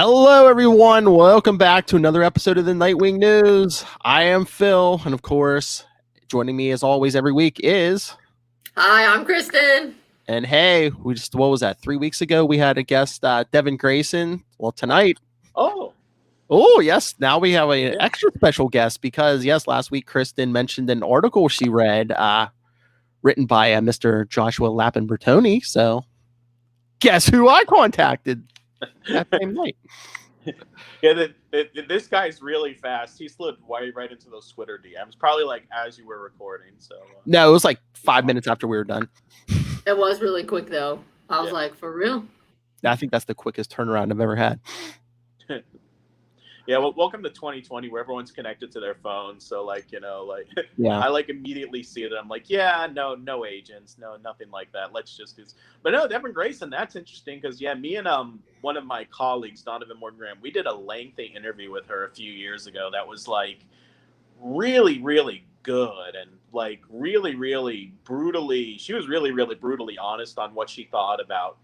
Hello, everyone. Welcome back to another episode of the Nightwing News. I am Phil, and of course, joining me as always every week is... Hi, I'm Kristen. And hey, what was that? 3 weeks ago, we had a guest, Devin Grayson. Well, tonight... Oh, yes. Now we have an extra special guest because, yes, last week, Kristen mentioned an article she read written by Mr. Joshua Lappin-Bertoni. So, guess who I contacted that same night? Yeah, this guy's really fast. He slid right into those Twitter DMs, probably like as you were recording. So no, it was like 5 minutes after we were done. It was really quick, though. I was like, for real? I think that's the quickest turnaround I've ever had. Yeah, well, welcome to 2020 where everyone's connected to their phones. So, I immediately see it. I'm like, no agents, nothing like that. Let's just do this. But no, Devin Grayson, that's interesting because, me and one of my colleagues, Donovan Morgan, we did a lengthy interview with her a few years ago that was like really, really good and like really, really brutally. She was really, really brutally honest on what she thought about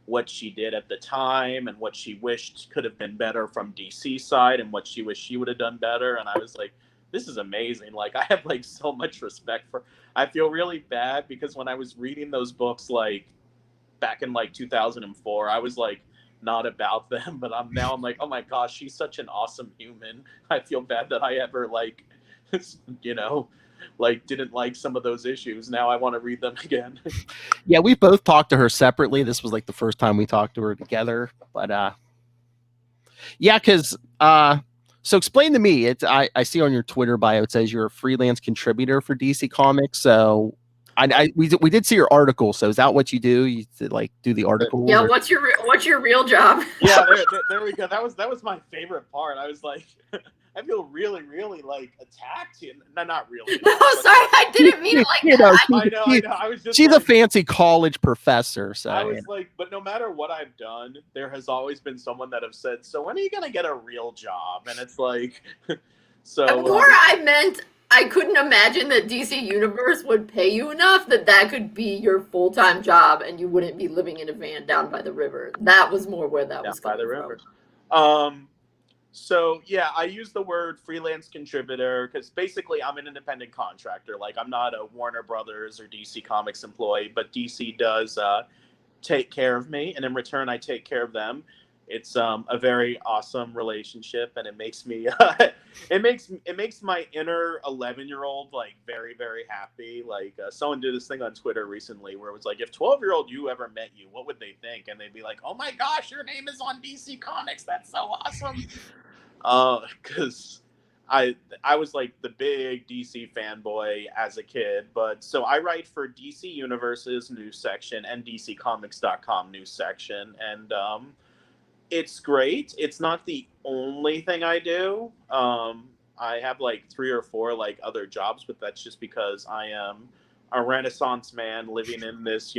what she did at the time and what she wished could have been better from DC side and what she wished she would have done better. And I was like, this is amazing. Like, I have like so much respect for, I feel really bad because when I was reading those books, like back in like 2004, I was like not about them, but I'm like, oh my gosh, she's such an awesome human. I feel bad that I ever like, didn't like some of those issues. Now I want to read them again. Yeah, we both talked to her separately. This was like the first time we talked to her together. But because so explain to me. I see on your Twitter bio it says you're a freelance contributor for DC Comics. So we did see your article. So is that what you do? You like do the article? Yeah. Or? What's your real job? Yeah, there we go. That was my favorite part. I was like. I feel really, really like attacked. No, not really. No, sorry, I didn't mean it like that. I know. I was just. She's a fancy college professor, so I was like, but no matter what I've done, there has always been someone that have said, "So when are you gonna get a real job?" And it's like, so. Or I meant I couldn't imagine that DC Universe would pay you enough that could be your full-time job, and you wouldn't be living in a van down by the river. That was more where that was coming by the river. So, I use the word freelance contributor because basically I'm an independent contractor. Like, I'm not a Warner Brothers or DC Comics employee, but DC does take care of me, and in return, I take care of them. It's a very awesome relationship, and it makes me it makes my inner 11-year-old like very, very happy. Like someone did this thing on Twitter recently where it was like, if 12-year-old you ever met you, what would they think? And they'd be like, oh my gosh, your name is on DC Comics. That's so awesome. Because I was like the big DC fanboy as a kid, but so I write for DC Universe's news section and DCComics.com news section, and it's great. It's not the only thing I do. I have like 3 or 4 like other jobs, but that's just because I am a Renaissance man living in this,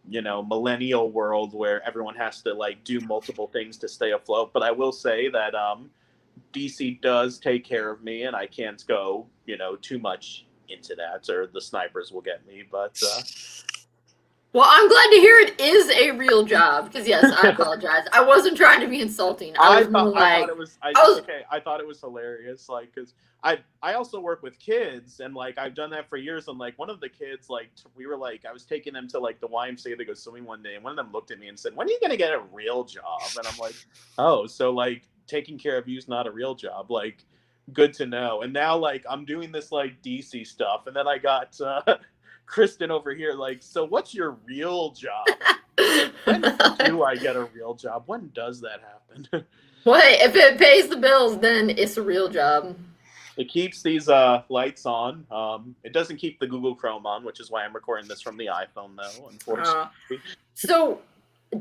millennial world where everyone has to like do multiple things to stay afloat. But I will say that DC does take care of me, and I can't go, too much into that, or the snipers will get me. But well, I'm glad to hear it is a real job because yes, I apologize. I wasn't trying to be insulting. I thought it was hilarious, like because I also work with kids, and like I've done that for years. And like one of the kids, like we were like I was taking them to like the YMCA to go swimming one day, and one of them looked at me and said, "When are you gonna get a real job?" And I'm like, "Oh, so like taking care of you is not a real job." Like, good to know. And now like I'm doing this like DC stuff, and then I got. Kristen over here, like, so what's your real job? When do I get a real job? When does that happen? Well, if it pays the bills, then it's a real job. It keeps these lights on. It doesn't keep the Google Chrome on, which is why I'm recording this from the iPhone, though, unfortunately. So,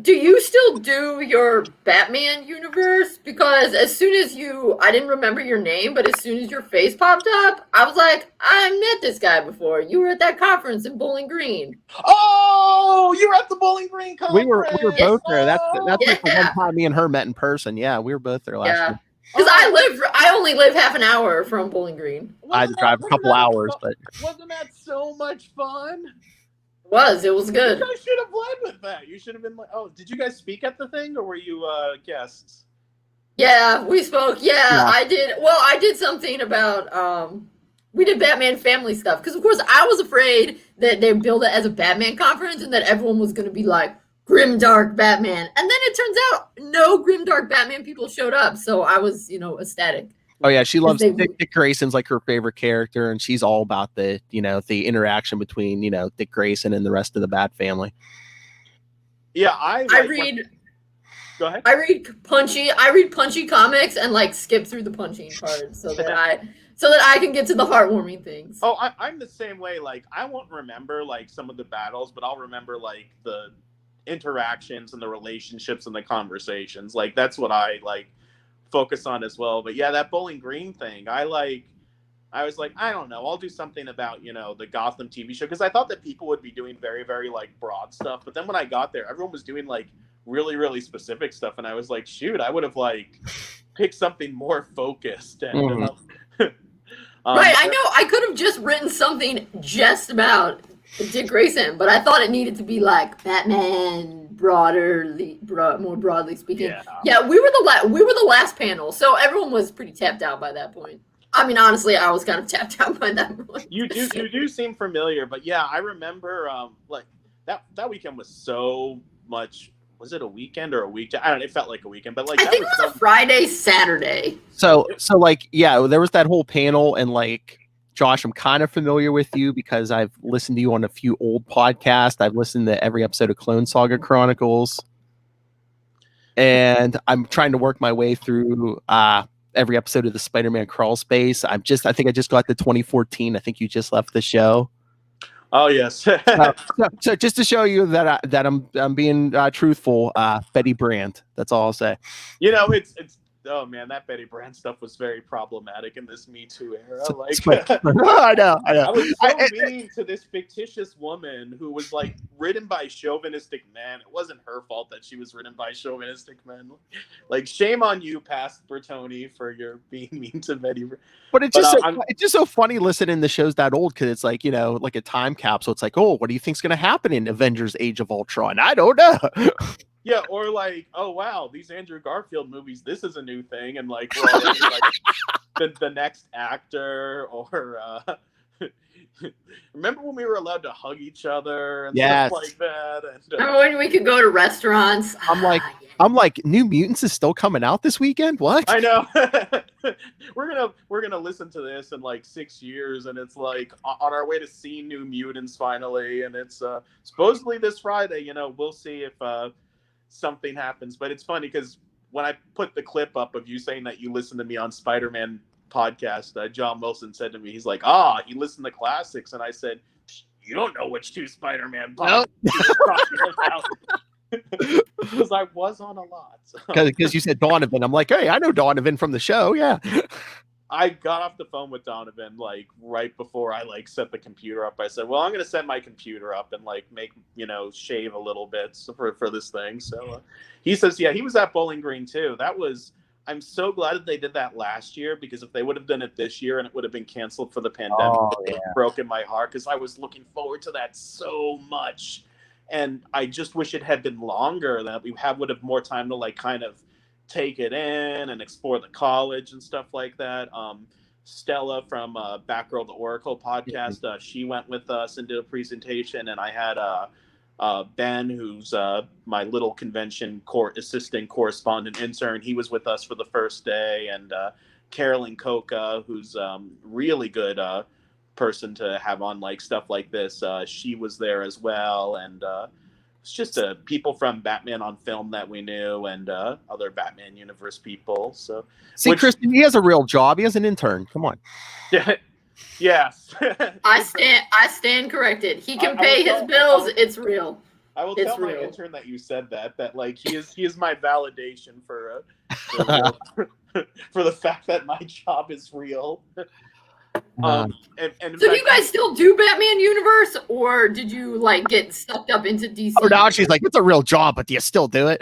do you still do your Batman universe? Because as soon as I didn't remember your name, but as soon as your face popped up, I was like, I met this guy before. You were at that conference in Bowling Green. Oh, you were at the Bowling Green conference. We were both there. That's like the one time me and her met in person. Yeah, we were both there last year. Because I only live half an hour from Bowling Green. I had to drive a couple hours, but wasn't that so much fun? It was good. You guys should have led with that. You should have been like, oh, did you guys speak at the thing, or were you guests? Yeah, we spoke. Yeah, I did. Well, I did something about we did Batman family stuff because, of course, I was afraid that they'd build it as a Batman conference and that everyone was going to be like grimdark Batman, and then it turns out no grimdark Batman people showed up, so I was, ecstatic. Oh yeah, she loves Dick Grayson's like her favorite character, and she's all about the the interaction between Dick Grayson and the rest of the Bat family. Yeah, I read. Go ahead. I read punchy comics and like skip through the punching part so that I can get to the heartwarming things. Oh, I'm the same way. Like, I won't remember like some of the battles, but I'll remember like the interactions and the relationships and the conversations. Like, that's what I like focus on as well. But yeah, that Bowling Green thing, I was like, I don't know, I'll do something about the Gotham TV show, because I thought that people would be doing very, very like broad stuff. But then when I got there, everyone was doing like really, really specific stuff, and I was like, shoot, I would have like picked something more focused. And right, I know I could have just written something just about Dick Grayson, but I thought it needed to be like Batman, more broadly speaking. Yeah, we were the last panel, so everyone was pretty tapped out by that point. I mean, honestly, I was kind of tapped out by that point. You do seem familiar, but yeah, I remember like that weekend was so much. Was it a weekend or a weekend? I don't know. It felt like a weekend, but like I think it was a Friday, Saturday. So like, yeah, there was that whole panel, and like, Josh, I'm kind of familiar with you because I've listened to you on a few old podcasts. I've listened to every episode of Clone Saga Chronicles, and I'm trying to work my way through every episode of the Spider-Man Crawl Space. I think I just got the 2014. I think you just left the show. Oh yes. So just to show you that I'm being truthful, Betty Brant. That's all I'll say. It's oh man, that Betty Brant stuff was very problematic in this Me Too era. I know. I was so mean to this fictitious woman who was like ridden by chauvinistic men. It wasn't her fault that she was ridden by chauvinistic men. Like, shame on you, past Bertoni, for your being mean to Betty Brant. But it's just so funny listening to shows that old, because it's like, like a time capsule. It's like, oh, what do you think's going to happen in Avengers Age of Ultron? I don't know. Yeah, or like, oh wow, these Andrew Garfield movies, this is a new thing, and like we're already like the next actor, or remember when we were allowed to hug each other and stuff like that? And, remember when we could go to restaurants? I'm like, New Mutants is still coming out this weekend? What? I know. we're gonna listen to this in like 6 years, and it's like on our way to see New Mutants finally, and it's supposedly this Friday. We'll see if something happens. But it's funny because when I put the clip up of you saying that you listened to me on Spider-Man podcast, John Wilson said to me, he's like, you listen to classics. And I said, you don't know which two Spider-Man podcasts you're talking about. Because I was on a lot. Because you said Donovan. I'm like, hey, I know Donovan from the show. Yeah. I got off the phone with Donovan like right before I like set the computer up. I said, well, I'm going to set my computer up and like make, shave a little bit for this thing. So he says, yeah, he was at Bowling Green too. I'm so glad that they did that last year, because if they would have done it this year and it would have been canceled for the pandemic, it would have broken my heart, because I was looking forward to that so much. And I just wish it had been longer, that we would have more time to like kind of take it in and explore the college and stuff like that. Stella from Batgirl the Oracle podcast, she went with us and did a presentation, and I had Ben, who's my little convention assistant correspondent intern. He was with us for the first day, and Carolyn Coca, who's really good person to have on like stuff like this. She was there as well, and it's just people from Batman on Film that we knew, and other Batman universe people. So, see, Kristen, he has a real job. He has an intern. Come on. Yeah. Yes. I stand corrected. He can pay his bills. It's real. I will tell my intern that you said that like he is my validation for the fact that my job is real. So do you guys still do Batman universe, or did you like get sucked up into DC? Oh, now she's like, it's a real job, but do you still do it?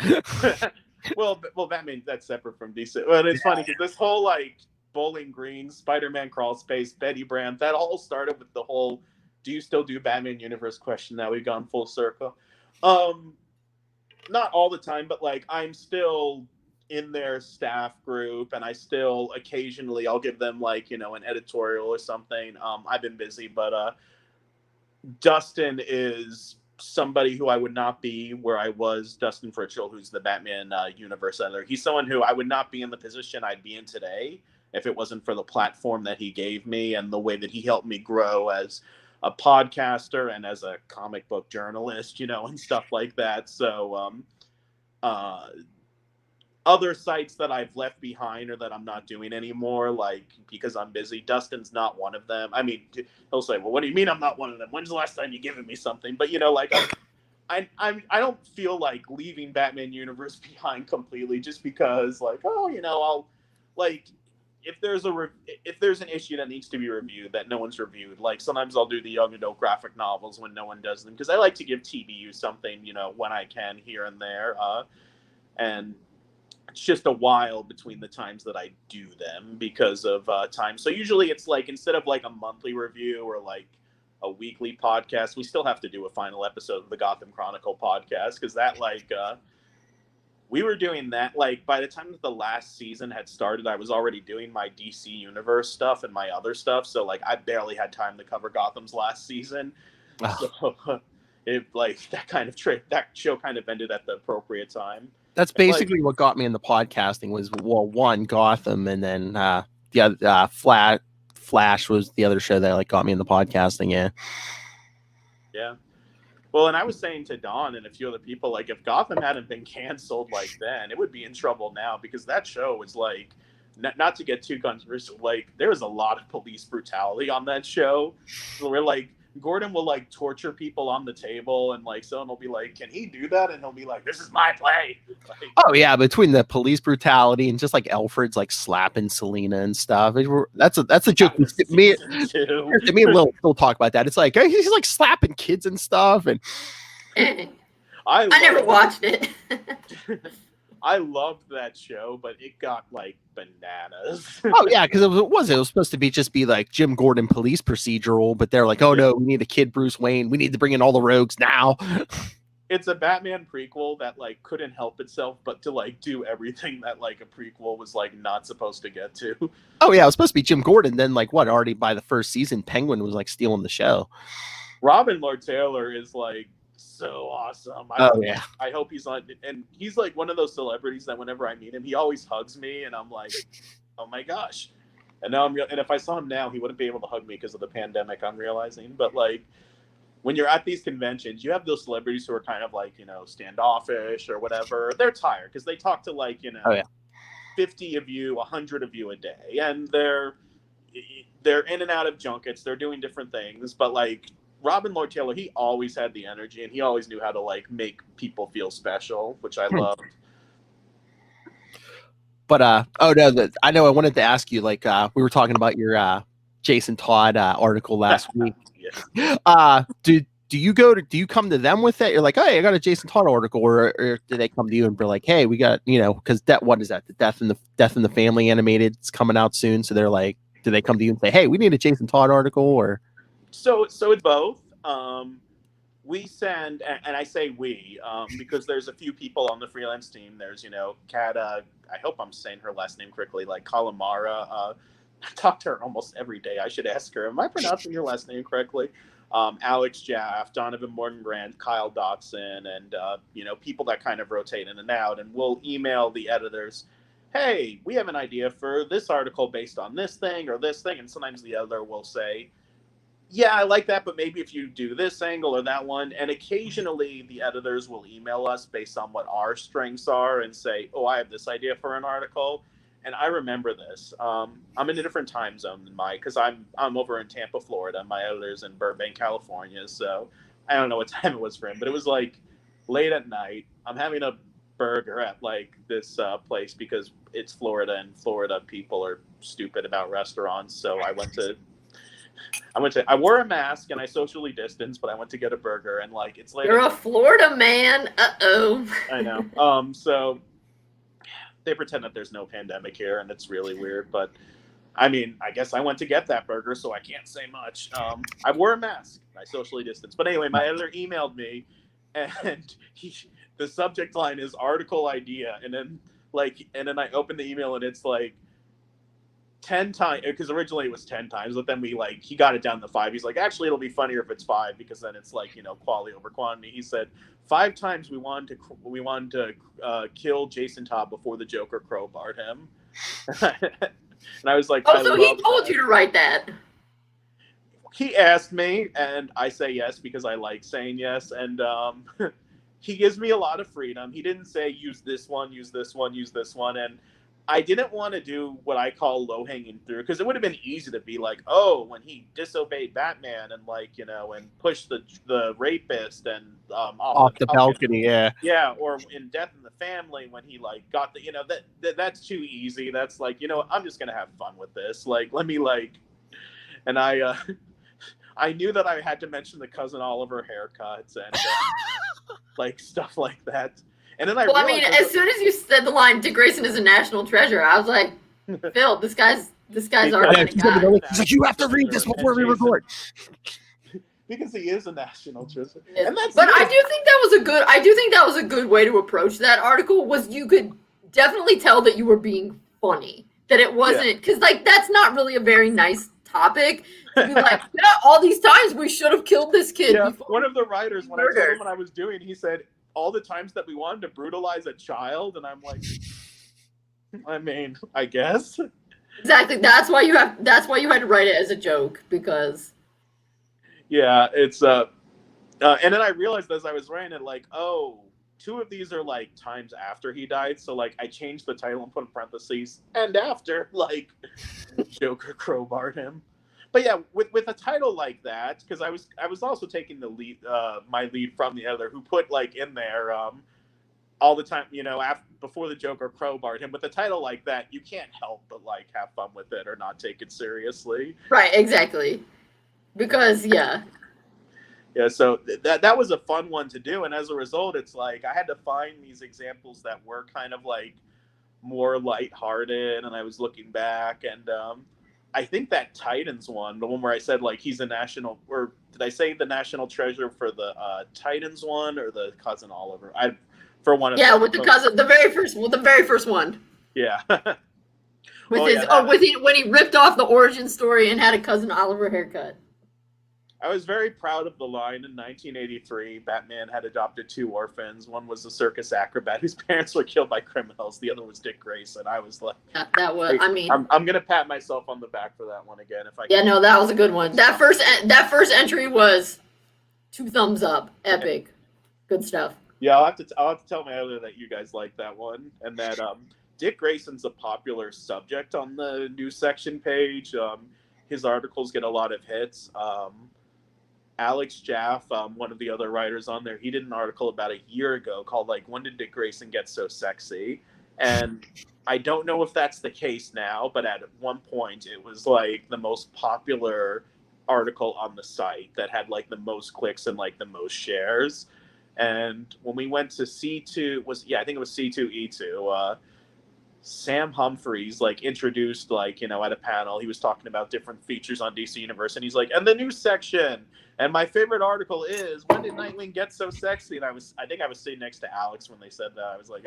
well, Batman, that's separate from DC. But it's funny because this whole like Bowling Green, Spider-Man Crawl Space, Betty Brant, that all started with the whole do you still do Batman Universe question? Now we've gone full circle. Not all the time, but like I'm still in their staff group, and I still occasionally I'll give them like, an editorial or something. I've been busy, but Dustin is somebody who I would not be where I was. Dustin Fritchell, who's the Batman universe editor, he's someone who I would not be in the position I'd be in today if it wasn't for the platform that he gave me and the way that he helped me grow as a podcaster and as a comic book journalist, and stuff like that. So other sites that I've left behind or that I'm not doing anymore, like because I'm busy, Dustin's not one of them. I mean, he'll say, well, what do you mean I'm not one of them? When's the last time you given me something? But like I don't feel like leaving Batman Universe behind completely just because like, I'll like if there's an issue that needs to be reviewed that no one's reviewed, like sometimes I'll do the young adult graphic novels when no one does them because I like to give TBU something, when I can here and there. And it's just a while between the times that I do them because of time. So usually it's like instead of like a monthly review or like a weekly podcast, we still have to do a final episode of the Gotham Chronicle podcast because that like we were doing that like by the time that the last season had started, I was already doing my DC Universe stuff and my other stuff. So like I barely had time to cover Gotham's last season. So it like that show kind of ended at the appropriate time. That's basically what got me into podcasting was, well, one, Gotham, and then the other Flash was the other show that like got me into podcasting. Yeah. Well, and I was saying to Don and a few other people, like if Gotham hadn't been canceled like then, it would be in trouble now because that show was like, not to get too controversial, like there was a lot of police brutality on that show. Where like Gordon will like torture people on the table, and like someone will be like, "Can he do that?" And he'll be like, "This is my play." Like, oh yeah, between the police brutality and just like Alfred's like slapping Selena and stuff. That's a joke. Me and Lil still talk about that. It's like he's like slapping kids and stuff. And I never watched it. I loved that show, but it got like bananas. Oh yeah, because it was supposed to be like Jim Gordon police procedural, but they're like, oh no, we need a kid Bruce Wayne. We need to bring in all the rogues now. It's a Batman prequel that like couldn't help itself but to like do everything that like a prequel was like not supposed to get to. Oh yeah, it was supposed to be Jim Gordon. Then like what? Already by the first season, Penguin was like stealing the show. Robin Lord Taylor is like so awesome. I hope he's on, and he's like one of those celebrities that whenever I meet him, he always hugs me, and I'm like, oh my gosh. And now and if I saw him now, he wouldn't be able to hug me because of the pandemic, I'm realizing. But like when you're at these conventions, you have those celebrities who are kind of like, standoffish or whatever. They're tired because they talk to like, 50 of you, 100 of you a day, and they're in and out of junkets. They're doing different things, but like Robin Lord Taylor, he always had the energy, and he always knew how to like make people feel special, which I loved. But I know I wanted to ask you, like we were talking about your Jason Todd article last week. Yeah. Do you come to them with that? You're like, hey, I got a Jason Todd article, or do they come to you and be like, hey, we got because what is that? The Death in the Family animated, it's coming out soon, so they're like, do they come to you and say, hey, we need a Jason Todd article? Or so it's both. We send, and I say we, because there's a few people on the freelance team. There's, Kat, I hope I'm saying her last name correctly, like Calamara. I talk to her almost every day. I should ask her, am I pronouncing your last name correctly? Alex Jaff, Donovan Morgan-Grant, Kyle Dotson, and, people that kind of rotate in and out. And we'll email the editors, hey, we have an idea for this article based on this thing or this thing. And sometimes the editor will say, yeah, I like that, but maybe if you do this angle or that one. And occasionally the editors will email us based on what our strengths are and say, oh, I have this idea for an article. And I remember this. I'm in a different time zone than Mike because I'm over in Tampa, Florida. My editor's in Burbank, California. So I don't know what time it was for him, but it was like late at night. I'm having a burger at like this place because it's Florida, and Florida people are stupid about restaurants. So I wore a mask and I socially distanced, but I went to get a burger, and like it's late. You're a Florida man. Uh-oh. I know. So they pretend that there's no pandemic here, and it's really weird. But I mean, I guess I went to get that burger, so I can't say much. I wore a mask. I socially distanced. But anyway, my editor emailed me, and the subject line is article idea, and then I opened the email, and it's like 10 times, because originally it was 10 times, but then he got it down to 5. He's like, actually, it'll be funnier if it's 5, because then it's quality over quantity. He said 5 times we wanted to kill Jason Todd before the Joker crowbarred him. And I was like, oh, so he told you to write that. He asked me, and I say yes because I like saying yes. And he gives me a lot of freedom. He didn't say use this one, use this one, use this one. And I didn't want to do what I call low-hanging through, because it would have been easy to be like, oh, when he disobeyed Batman and and pushed the rapist and off the balcony, yeah, or in Death in the Family when he got the that's too easy. That's I'm just gonna have fun with this. Let me and I knew that I had to mention the Cousin Oliver haircuts and stuff like that. And then as soon as you said the line, Dick Grayson is a national treasure, I was like, Phil, this guy's our kind of guy. He's like, you have to read this before we record. Because he is a national treasure. Yeah. But I do think that was a good way to approach that article, was you could definitely tell that you were being funny. That it wasn't, because that's not really a very nice topic. To be like, yeah, all these times we should have killed this kid. Yeah, one of the writers, when I told him what I was doing, he said, all the times that we wanted to brutalize a child, and I'm like, I mean, I guess. Exactly. That's why you had to write it as a joke, because. Yeah, it's and then I realized as I was writing it, 2 of these are times after he died, so I changed the title and put in parentheses and after Joker crowbarred him. But yeah, with a title like that, because I was also taking the lead, my lead from the editor, who put in there all the time, before the Joker crowbarred him. With a title like that, you can't help but have fun with it or not take it seriously. Right, exactly. Because yeah, so that was a fun one to do, and as a result, it's I had to find these examples that were kind of more lighthearted, and I was looking back, and I think that Titans one, the one where I said he's a national, or did I say the national treasure for the Titans one or the Cousin Oliver? With the cousin, the very first one. Yeah. When he ripped off the origin story and had a Cousin Oliver haircut. I was very proud of the line in 1983. Batman had adopted 2 orphans. One was a circus acrobat whose parents were killed by criminals. The other was Dick Grayson. I was like, I'm gonna pat myself on the back for that one again if I can. Yeah, no, that was a good one. That first entry was 2 thumbs up. Epic. Good stuff. Yeah, I'll have to tell my editor that you guys like that one, and that Dick Grayson's a popular subject on the news section page. His articles get a lot of hits. Alex Jaff, one of the other writers on there, he did an article about a year ago called When Did Dick Grayson Get So Sexy? And I don't know if that's the case now, but at one point it was the most popular article on the site that had the most clicks and the most shares. And when we went to C2, I think it was C2E2, Sam Humphries introduced at a panel, he was talking about different features on DC Universe, and he's and the news section, and my favorite article is, when did Nightwing get so sexy? And I think I was sitting next to Alex when they said that. I was like,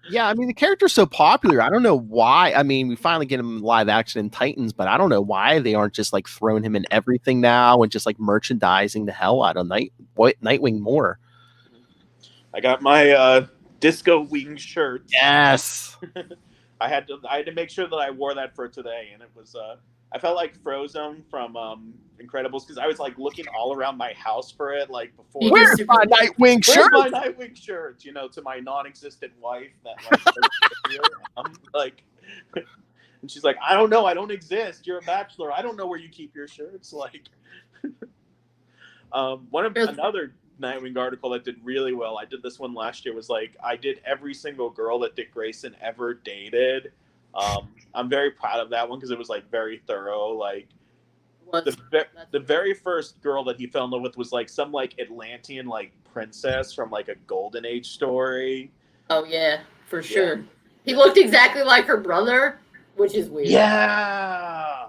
Yeah, I mean, the character's so popular. I don't know why. I mean, we finally get him live action in Titans, but I don't know why they aren't just throwing him in everything now and just merchandising the hell out of Nightwing more. I got my Disco Wing shirt. Yes. I had to make sure that I wore that for today, and it was I felt like Frozone from Incredibles, because I was looking all around my house for it before. Where's my Nightwing shirt? Where's my Nightwing shirt? To my non-existent wife that and she's like, I don't know, I don't exist. You're a bachelor. I don't know where you keep your shirts. Another Nightwing article that did really well, I did this one last year, was I did every single girl that Dick Grayson ever dated. I'm very proud of that one because it was very thorough. The very first girl that he fell in love with was some Atlantean princess from a Golden Age story. Oh yeah, for sure. He looked exactly like her brother. which is weird. Yeah.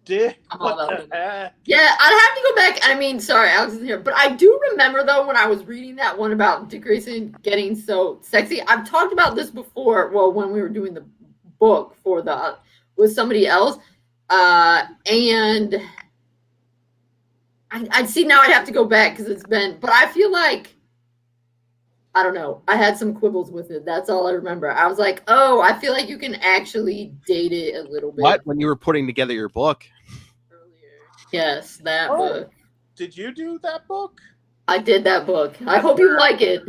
Dick, what the heck? Yeah, I'd have to go back. I mean, sorry, Alex isn't here, but I do remember though when I was reading that one about Dick Grayson getting so sexy. I've talked about this before. Well, when we were doing the book for the with somebody else, and I'd see now. I'd have to go back because it's been. But I feel like I don't know. I had some quibbles with it. That's all I remember. I was like, oh, I feel like you can actually date it a little bit. What? When you were putting together your book? Yes, that book. Did you do that book? I did that book. I hope you like it.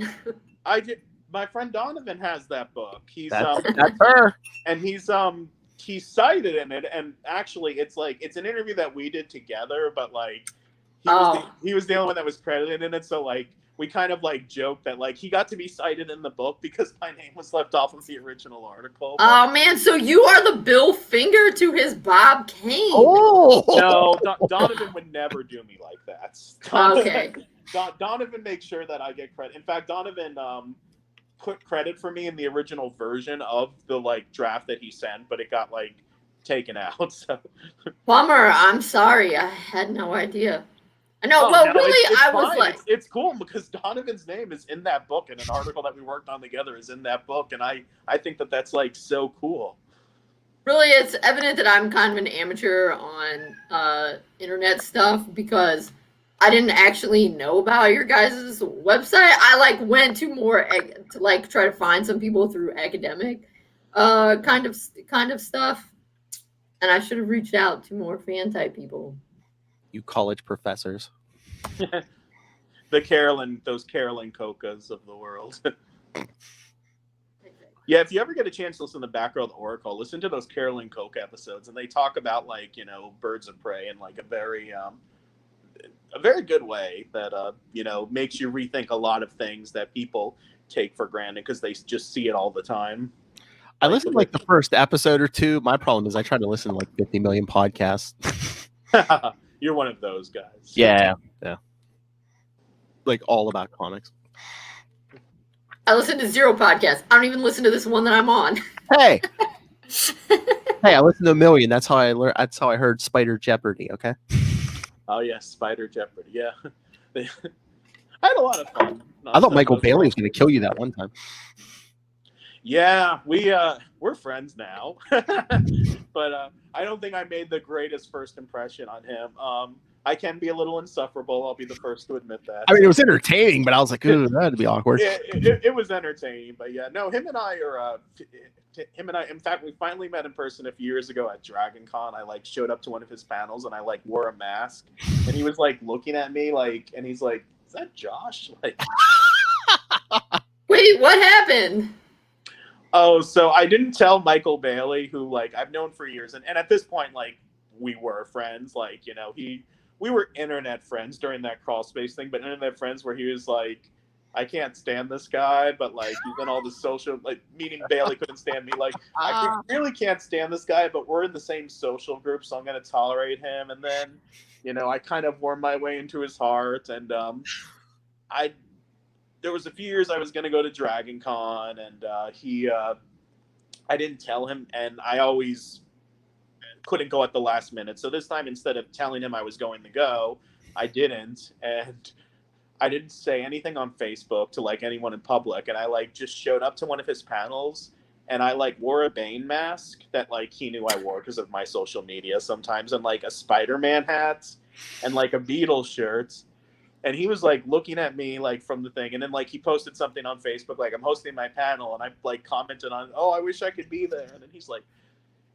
I did. My friend Donovan has that book. That's her. And he's cited in it. And actually, it's an interview that we did together, but like he was the only one that was credited in it. So like we kind of like joked that like he got to be cited in the book because my name was left off of the original article. Oh man, so you are the Bill Finger to his Bob Kane. Oh no, Donovan would never do me like that. Okay. Donovan makes sure that I get credit. In fact, Donovan put credit for me in the original version of the like draft that he sent, but it got like taken out. So. Bummer. I'm sorry. I had no idea. No, well, really, I was like... It's cool because Donovan's name is in that book, and an article that we worked on together is in that book, and I think that that's, like, so cool. Really, it's evident that I'm kind of an amateur on internet stuff because I didn't actually know about your guys' website. I, like, went to more, to, like, try to find some people through academic kind of stuff, and I should have reached out to more fan-type people. You college professors. Those Carolyn Cokas of the world. Yeah, if you ever get a chance to listen to the Back Row of the Oracle, listen to those Carolyn Coke episodes, and they talk about like, you know, birds of prey in like a very good way that makes you rethink a lot of things that people take for granted because they just see it all the time. I listened to like the first episode or two. My problem is I try to listen to like 50 million podcasts. You're one of those guys. Yeah. Like all about comics. I listen to 0 podcasts. I don't even listen to this one that I'm on. Hey, I listened to a million. That's how I learned. That's how I heard Spider Jeopardy. Okay. Oh yeah, Spider Jeopardy. Yeah, I had a lot of fun. I thought Michael Bailey was going to kill you that one time. Yeah, we're friends now, but I don't think I made the greatest first impression on him. I can be a little insufferable. I'll be the first to admit that. I mean, it was entertaining, but I was like, ooh, that'd be awkward. It was entertaining, but yeah, no, him and I. In fact, we finally met in person a few years ago at Dragon Con. I like showed up to one of his panels and I like wore a mask, and he was like looking at me like, and he's like, "Is that Josh?" Like, wait, what happened? Oh, so I didn't tell Michael Bailey, who like I've known for years, and at this point, like we were friends. Like, you know, we were internet friends during that crawl space thing, but internet friends where he was like, I can't stand this guy, but like he's in all the social, like meaning Bailey couldn't stand me. Like really can't stand this guy, but we're in the same social group, so I'm gonna tolerate him. And then, you know, I kind of wormed my way into his heart, and there was a few years I was gonna go to Dragon Con, and I didn't tell him, and I always couldn't go at the last minute. So this time, instead of telling him I was going to go, I didn't, and I didn't say anything on Facebook to like anyone in public, and I like just showed up to one of his panels, and I like wore a Bane mask that like he knew I wore because of my social media sometimes, and like a Spider-Man hat and like a Beatles shirt. And he was like looking at me like from the thing, and then like he posted something on Facebook like, I'm hosting my panel, and I like commented on, oh, I wish I could be there. And then he's like,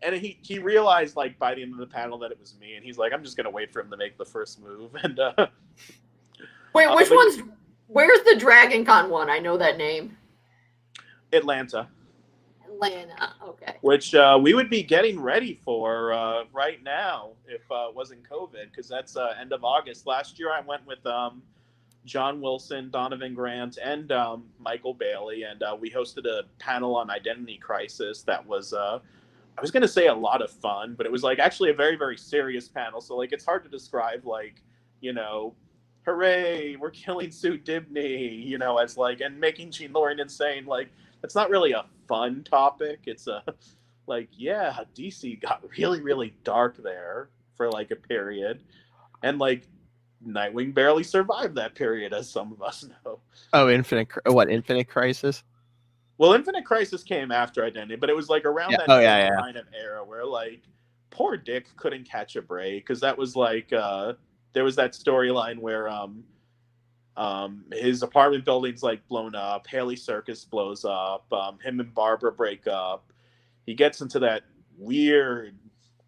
and he realized like by the end of the panel that it was me, and he's like, I'm just gonna wait for him to make the first move. And wait, which one's? Where's the Dragon Con one? I know that name. Atlanta. Okay. Which we would be getting ready for right now if it wasn't COVID, because that's end of August. Last year I went with John Wilson, Donovan Grant, and Michael Bailey, and we hosted a panel on identity crisis that was, I was going to say a lot of fun, but it was like actually a very, very serious panel. So like it's hard to describe like, you know, hooray, we're killing Sue Dibney, you know, as like, and making Gene Lorien insane. Like, it's not really a fun topic. It's a like, yeah, DC got really, really dark there for like a period, and like Nightwing barely survived that period, as some of us know. Oh, Infinite Crisis? Well, Infinite Crisis came after Identity, but it was like around that same kind of era where like poor Dick couldn't catch a break, because that was like there was that storyline where his apartment building's like blown up, Haley Circus blows up, him and Barbara break up. He gets into that weird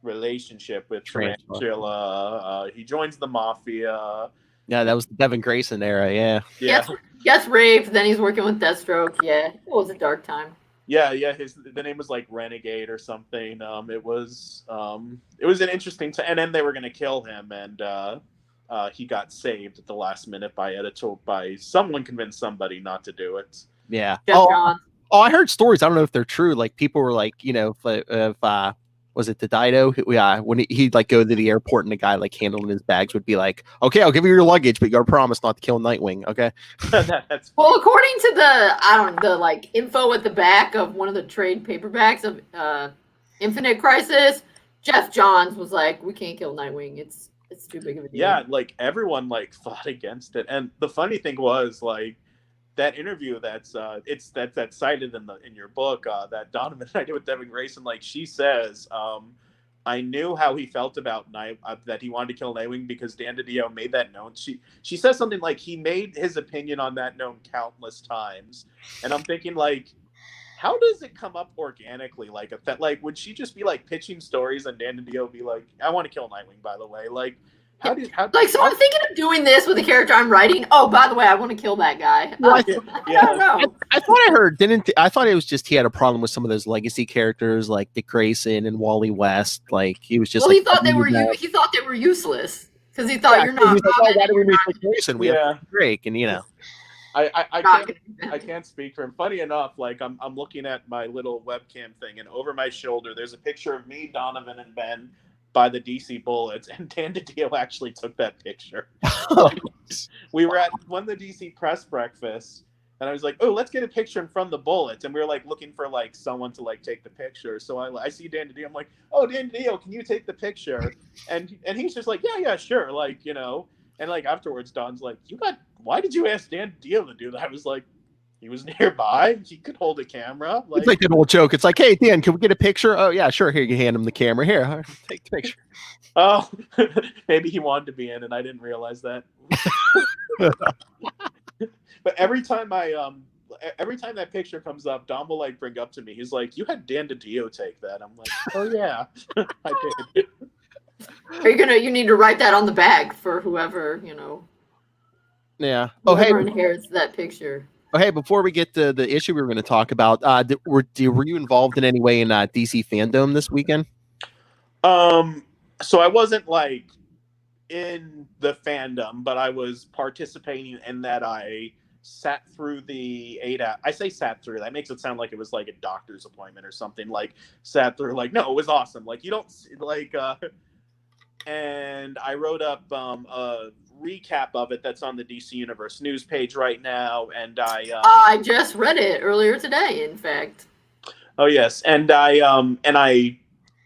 relationship with Tarantula. He joins the Mafia. Yeah, that was the Devin Grayson era. Yeah. Gets raped. Then he's working with Deathstroke. Yeah, it was a dark time. Yeah. The name was like Renegade or something. It was an interesting and then they were gonna kill him, and he got saved at the last minute by someone convinced somebody not to do it. Yeah. I heard stories. I don't know if they're true. Like people were like, if was it the Dido? Yeah, when he'd like go to the airport and the guy like handling his bags would be like, "Okay, I'll give you your luggage, but you gotta promise not to kill Nightwing." Okay. Well, according to the like info at the back of one of the trade paperbacks of Infinite Crisis, Jeff Johns was like, "We can't kill Nightwing. It's too big of a deal." Yeah, like everyone like fought against it, and the funny thing was like that interview that's cited in your book that Donovan and I did with Devin Grayson. Like she says, I knew how he felt about that he wanted to kill Nightwing because Dan DiDio made that known. She says something like he made his opinion on that known countless times, and I'm thinking like, how does it come up organically? Like would she just be like pitching stories and Dan DiDio be like, I want to kill Nightwing, by the way, like. So I'm thinking of doing this with a character I'm writing. Oh, by the way, I want to kill that guy. I don't know. I thought I heard. I thought it was just he had a problem with some of those legacy characters like Dick Grayson and Wally West. Like he was just. Well, he thought they were useless because he thought you're not. Why do we make Dick Grayson? We have Drake, and I can't speak for him. Funny enough, like I'm looking at my little webcam thing, and over my shoulder there's a picture of me, Donovan, and Ben by the DC Bullets, and Dan DiDio actually took that picture. We were at one of the DC press breakfasts, and I was like, "Oh, let's get a picture in front of the Bullets," and we were like looking for like someone to like take the picture. So I see Dan DiDio. I'm like, "Oh, Dan DiDio, can you take the picture?" And he's just like, "Yeah, sure." Like and like afterwards, Don's like, "Why did you ask Dan DiDio to do that?" I was like, he was nearby. He could hold a camera. It's like an old joke. It's like, "Hey, Dan, can we get a picture?" "Oh, yeah, sure." Here, you hand him the camera. Here, take the picture. Oh, maybe he wanted to be in, and I didn't realize that. But every time that picture comes up, Don will like bring up to me. He's like, "You had Dan DiDio take that." I'm like, "Oh yeah, I did." You need to write that on the bag for whoever Yeah. Whoever inherits that picture. Oh, hey, before we get to the issue we were going to talk about, were you involved in any way in DC Fandome this weekend? So I wasn't like in the fandom, but I was participating in that. I sat through the 8 hours. I say sat through. That makes it sound like it was like a doctor's appointment or something. Like sat through. Like no, it was awesome. Like you don't like. And I wrote up a recap of it that's on the DC Universe news page right now, and I just read it earlier today, in fact. Oh yes, and I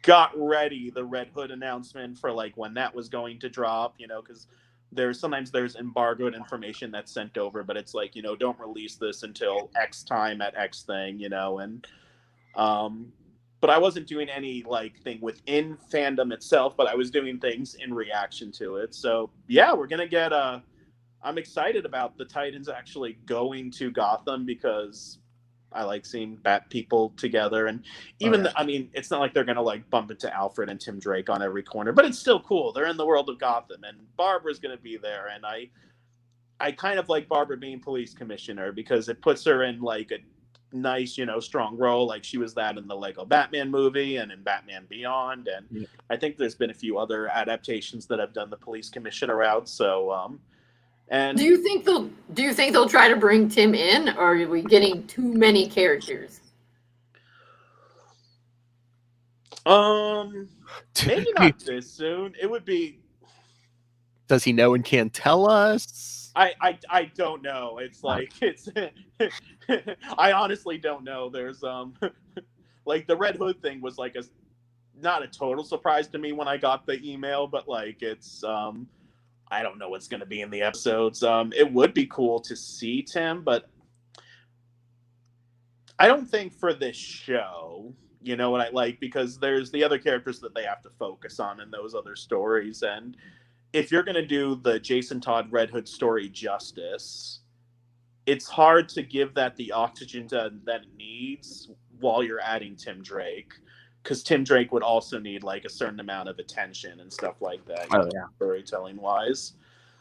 got ready the Red Hood announcement for like when that was going to drop, because sometimes there's embargoed information that's sent over, but it's like don't release this until X time at X thing, and but I wasn't doing any like thing within fandom itself, but I was doing things in reaction to it. So yeah, we're gonna get I'm excited about the Titans actually going to Gotham because I like seeing Bat people together, and even it's not like they're gonna like bump into Alfred and Tim Drake on every corner, but it's still cool. They're in the world of Gotham, and Barbara's gonna be there, and I kind of like Barbara being police commissioner because it puts her in like a nice, strong role. Like she was that in the Lego Batman movie and in Batman Beyond, and I think there's been a few other adaptations that have done the police commissioner route. So and do you think they'll try to bring Tim in, or are we getting too many characters? Maybe not this soon. It would be. Does he know and can't tell us? I don't know. It's like it's. I honestly don't know. There's like the Red Hood thing was like not a total surprise to me when I got the email, but like it's I don't know what's going to be in the episodes. It would be cool to see Tim, but I don't think for this show, you know what I like, because there's the other characters that they have to focus on in those other stories. And if you're going to do the Jason Todd Red Hood story justice, it's hard to give that the oxygen that it needs while you're adding Tim Drake. Because Tim Drake would also need like a certain amount of attention and stuff like that, storytelling wise.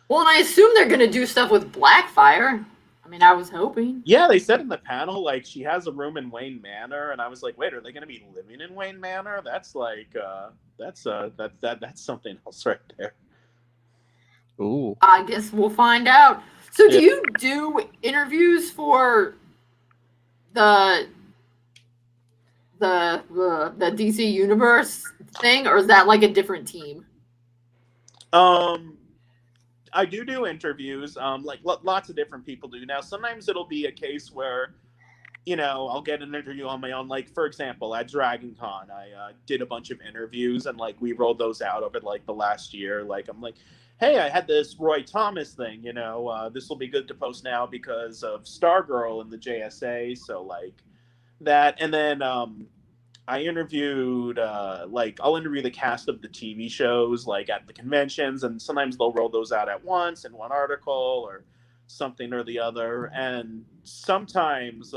Well, and I assume they're going to do stuff with Blackfire. I mean, I was hoping. Yeah, they said in the panel, like, she has a room in Wayne Manor, and I was like, wait, are they going to be living in Wayne Manor? That's like, that's something else right there. Ooh. I guess we'll find out. So, do you do interviews for the DC Universe thing, or is that like a different team? I do interviews, like lots of different people do. Now, sometimes it'll be a case where, you know, I'll get an interview on my own. Like, for example, at Dragon Con, I did a bunch of interviews, and like we rolled those out over like the last year. Like, I'm like, hey, I had this Roy Thomas thing, you know, this will be good to post now because of Stargirl and the JSA. So like that, and then I interviewed, like, I'll interview the cast of the TV shows, like, at the conventions, and sometimes they'll roll those out at once in one article or something or the other. And sometimes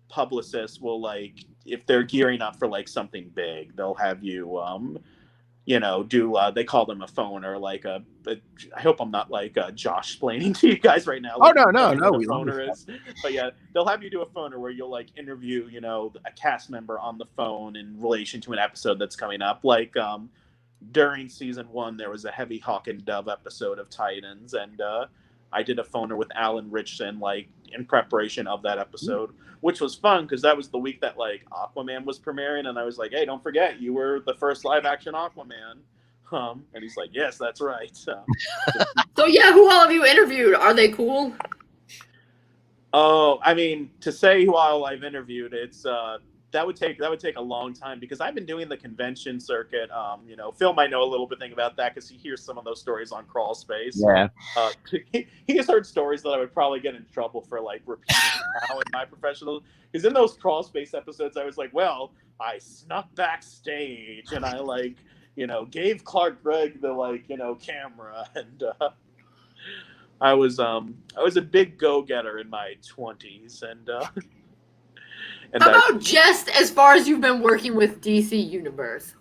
publicists will, like, if they're gearing up for, like, something big, they'll have you, you know, do, they call them a phoner, like I hope I'm not, like, Josh-splaining to you guys right now. Like, no. What a phoner is. But yeah, they'll have you do a phoner where you'll, like, interview, you know, a cast member on the phone in relation to an episode that's coming up. Like, during season 1, there was a Heavy Hawk and Dove episode of Titans, and I did a phoner with Alan Richson, like, in preparation of that episode, which was fun because that was the week that, like, Aquaman was premiering, and I was like, hey, don't forget, you were the first live-action Aquaman. And he's like, yes, that's right. So yeah, who all have you interviewed? Are they cool? Oh, I mean, to say who all I've interviewed, it's that would take a long time because I've been doing the convention circuit. You know, Phil might know a little bit about that because he hears some of those stories on Crawl Space. Yeah. He has heard stories that I would probably get in trouble for, like, repeating now in my professional. Because in those Crawl Space episodes, I was like, well, I snuck backstage and I, like, you know, gave Clark Gregg the, like, you know, camera, and I was a big go-getter in my 20s, and how about just as far as you've been working with DC Universe?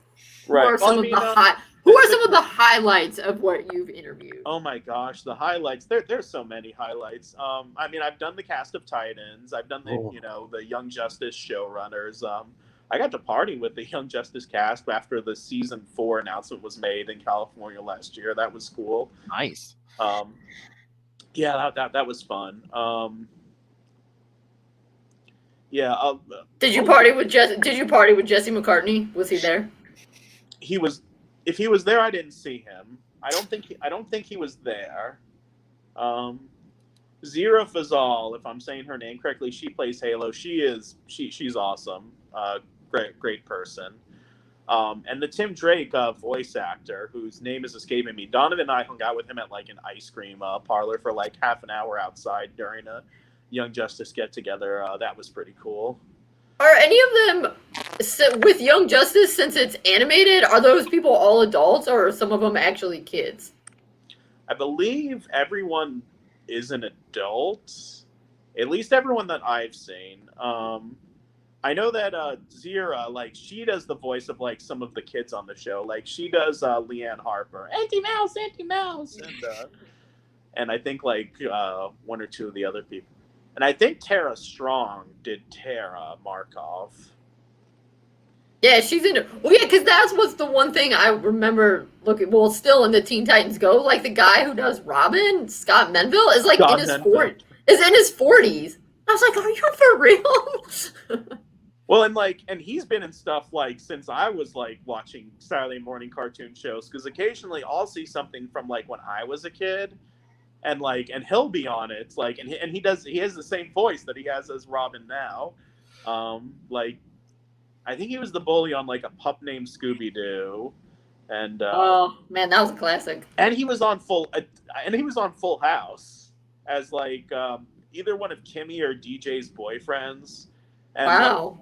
Right. Who are some of the highlights of what you've interviewed? Oh my gosh, the highlights! There's so many highlights. I mean, I've done the cast of Titans. I've done the you know, the Young Justice showrunners. I got to party with the Young Justice cast after the season 4 announcement was made in California last year. That was cool. Nice. Yeah, that was fun. Yeah. Did you party with Jesse McCartney? Was he there? He was. If he was there, I didn't see him. I don't think he was there. Zira Fazal, if I'm saying her name correctly, she plays Halo. She's awesome. Great person. And the Tim Drake voice actor, whose name is escaping me, Donovan and I hung out with him at, like, an ice cream parlor for, like, half an hour outside during a Young Justice get-together. That was pretty cool. Are any of them, with Young Justice, since it's animated, are those people all adults, or are some of them actually kids? I believe everyone is an adult. At least everyone that I've seen. I know that Zira, like, she does the voice of, like, some of the kids on the show. Like, she does Leanne Harper, Auntie Mouse, and I think, like, one or two of the other people. And I think Tara Strong did Tara Markov. Yeah, she's in it. Well, yeah, because that's what's the one thing I remember looking. Well, still in the Teen Titans Go, like, the guy who does Robin, Scott Menville, is, like, in his 40s. I was like, are you for real? Well, and he's been in stuff, like, since I was, like, watching Saturday morning cartoon shows, because occasionally I'll see something from, like, when I was a kid, and, like, and he'll be on it, like, and he has the same voice that he has as Robin now. Like, I think he was the bully on like a pup named Scooby Doo, and oh man, that was a classic. And he was on Full House as like either one of Kimmy or DJ's boyfriends. And, wow.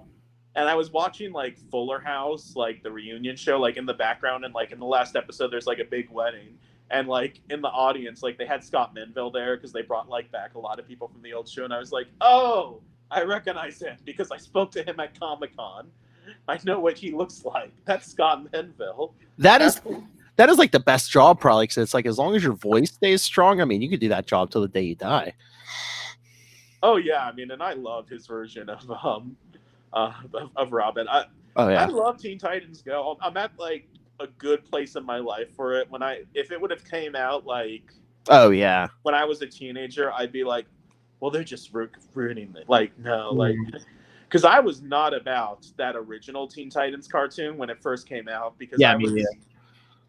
And I was watching like Fuller House, like the reunion show, like in the background, and like in the last episode, there's like a big wedding, and like in the audience, like they had Scott Menville there because they brought like back a lot of people from the old show, and I was like, oh, I recognize him because I spoke to him at Comic-Con. I know what he looks like. That's Scott Menville. That is like the best job, probably, because it's like as long as your voice stays strong, I mean, you could do that job till the day you die. Oh yeah, I mean, and I loved his version of Robin. I love Teen Titans Go. I'm at like a good place in my life for it. If it would have came out like, oh yeah, when I was a teenager, I'd be like, well, they're just ruining it. Like, no, like, because I was not about that original Teen Titans cartoon when it first came out, because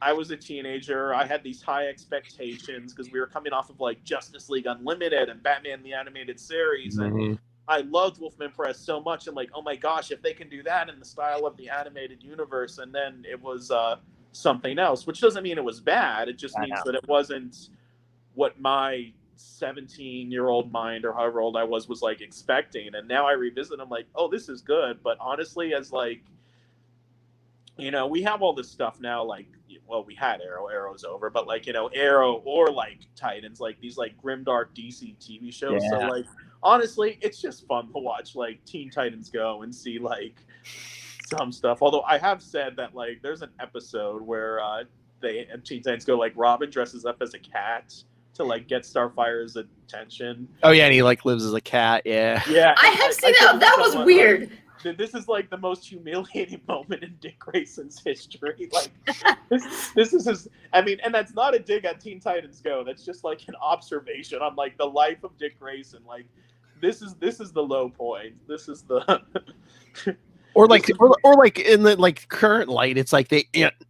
I was a teenager. I had these high expectations because we were coming off of like Justice League Unlimited and Batman the Animated Series, and I loved Wolfman Perez so much. I'm like, oh my gosh, if they can do that in the style of the animated universe, and then it was something else, which doesn't mean it was bad. It just means that it wasn't what my 17-year-old mind, or however old I was like expecting. And now I revisit, I'm like, oh, this is good. But honestly, as like, you know, we have all this stuff now, like, well, we had Arrow's over, but like, you know, Arrow or like Titans, like these like grimdark DC TV shows. So like, honestly, it's just fun to watch like Teen Titans Go and see like some stuff. Although I have said that like there's an episode where Teen Titans Go, like Robin dresses up as a cat to like get Starfire's attention. Oh yeah, and he like lives as a cat. Yeah. I have seen that. That was weird. This is like the most humiliating moment in Dick Grayson's history. Like this is his. I mean, and that's not a dig at Teen Titans Go. That's just like an observation on like the life of Dick Grayson. Like this is the low point. This is the. Or like in the like current light, it's like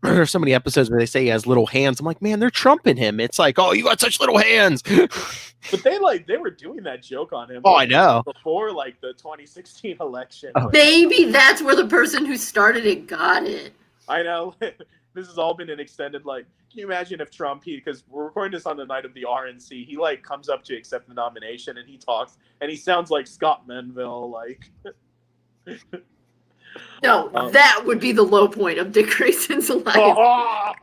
there's so many episodes where they say he has little hands. I'm like, man, they're trumping him. It's like, oh, you got such little hands. But they were doing that joke on him. Oh, I know. Before like the 2016 election. Oh. Maybe that's where the person who started it got it. I know. This has all been an extended, like, can you imagine if Trump, because we're recording this on the night of the RNC, he like comes up to accept the nomination and he talks and he sounds like Scott Menville, like. No, that would be the low point of Dick Grayson's life. I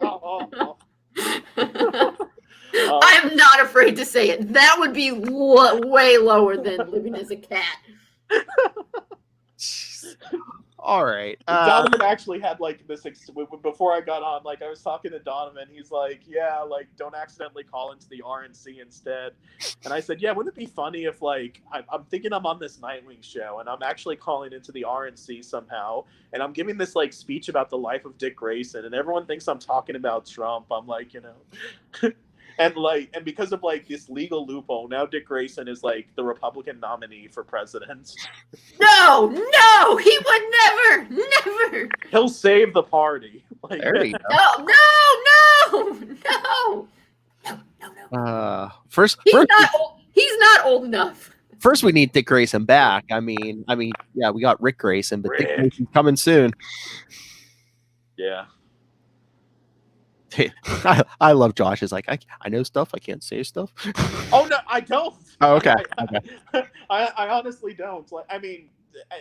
am not afraid to say it. That would be way lower than living as a cat. All right. Donovan actually had like this before I got on. Like I was talking to Donovan, he's like, "Yeah, like don't accidentally call into the RNC instead." And I said, "Yeah, wouldn't it be funny if like I'm thinking I'm on this Nightwing show and I'm actually calling into the RNC somehow, and I'm giving this like speech about the life of Dick Grayson, and everyone thinks I'm talking about Trump." I'm like, you know. And because of like this legal loophole, now Dick Grayson is like the Republican nominee for president. No, he would never. He'll save the party. Like, there you go. No. First, he's not old enough. First, we need Dick Grayson back. I mean, yeah, we got Rick Grayson, but Dick Grayson's coming soon. Yeah. I love Josh. Is like I know stuff. I can't say stuff. Oh no, I don't. Oh, okay. I honestly don't. Like, I mean,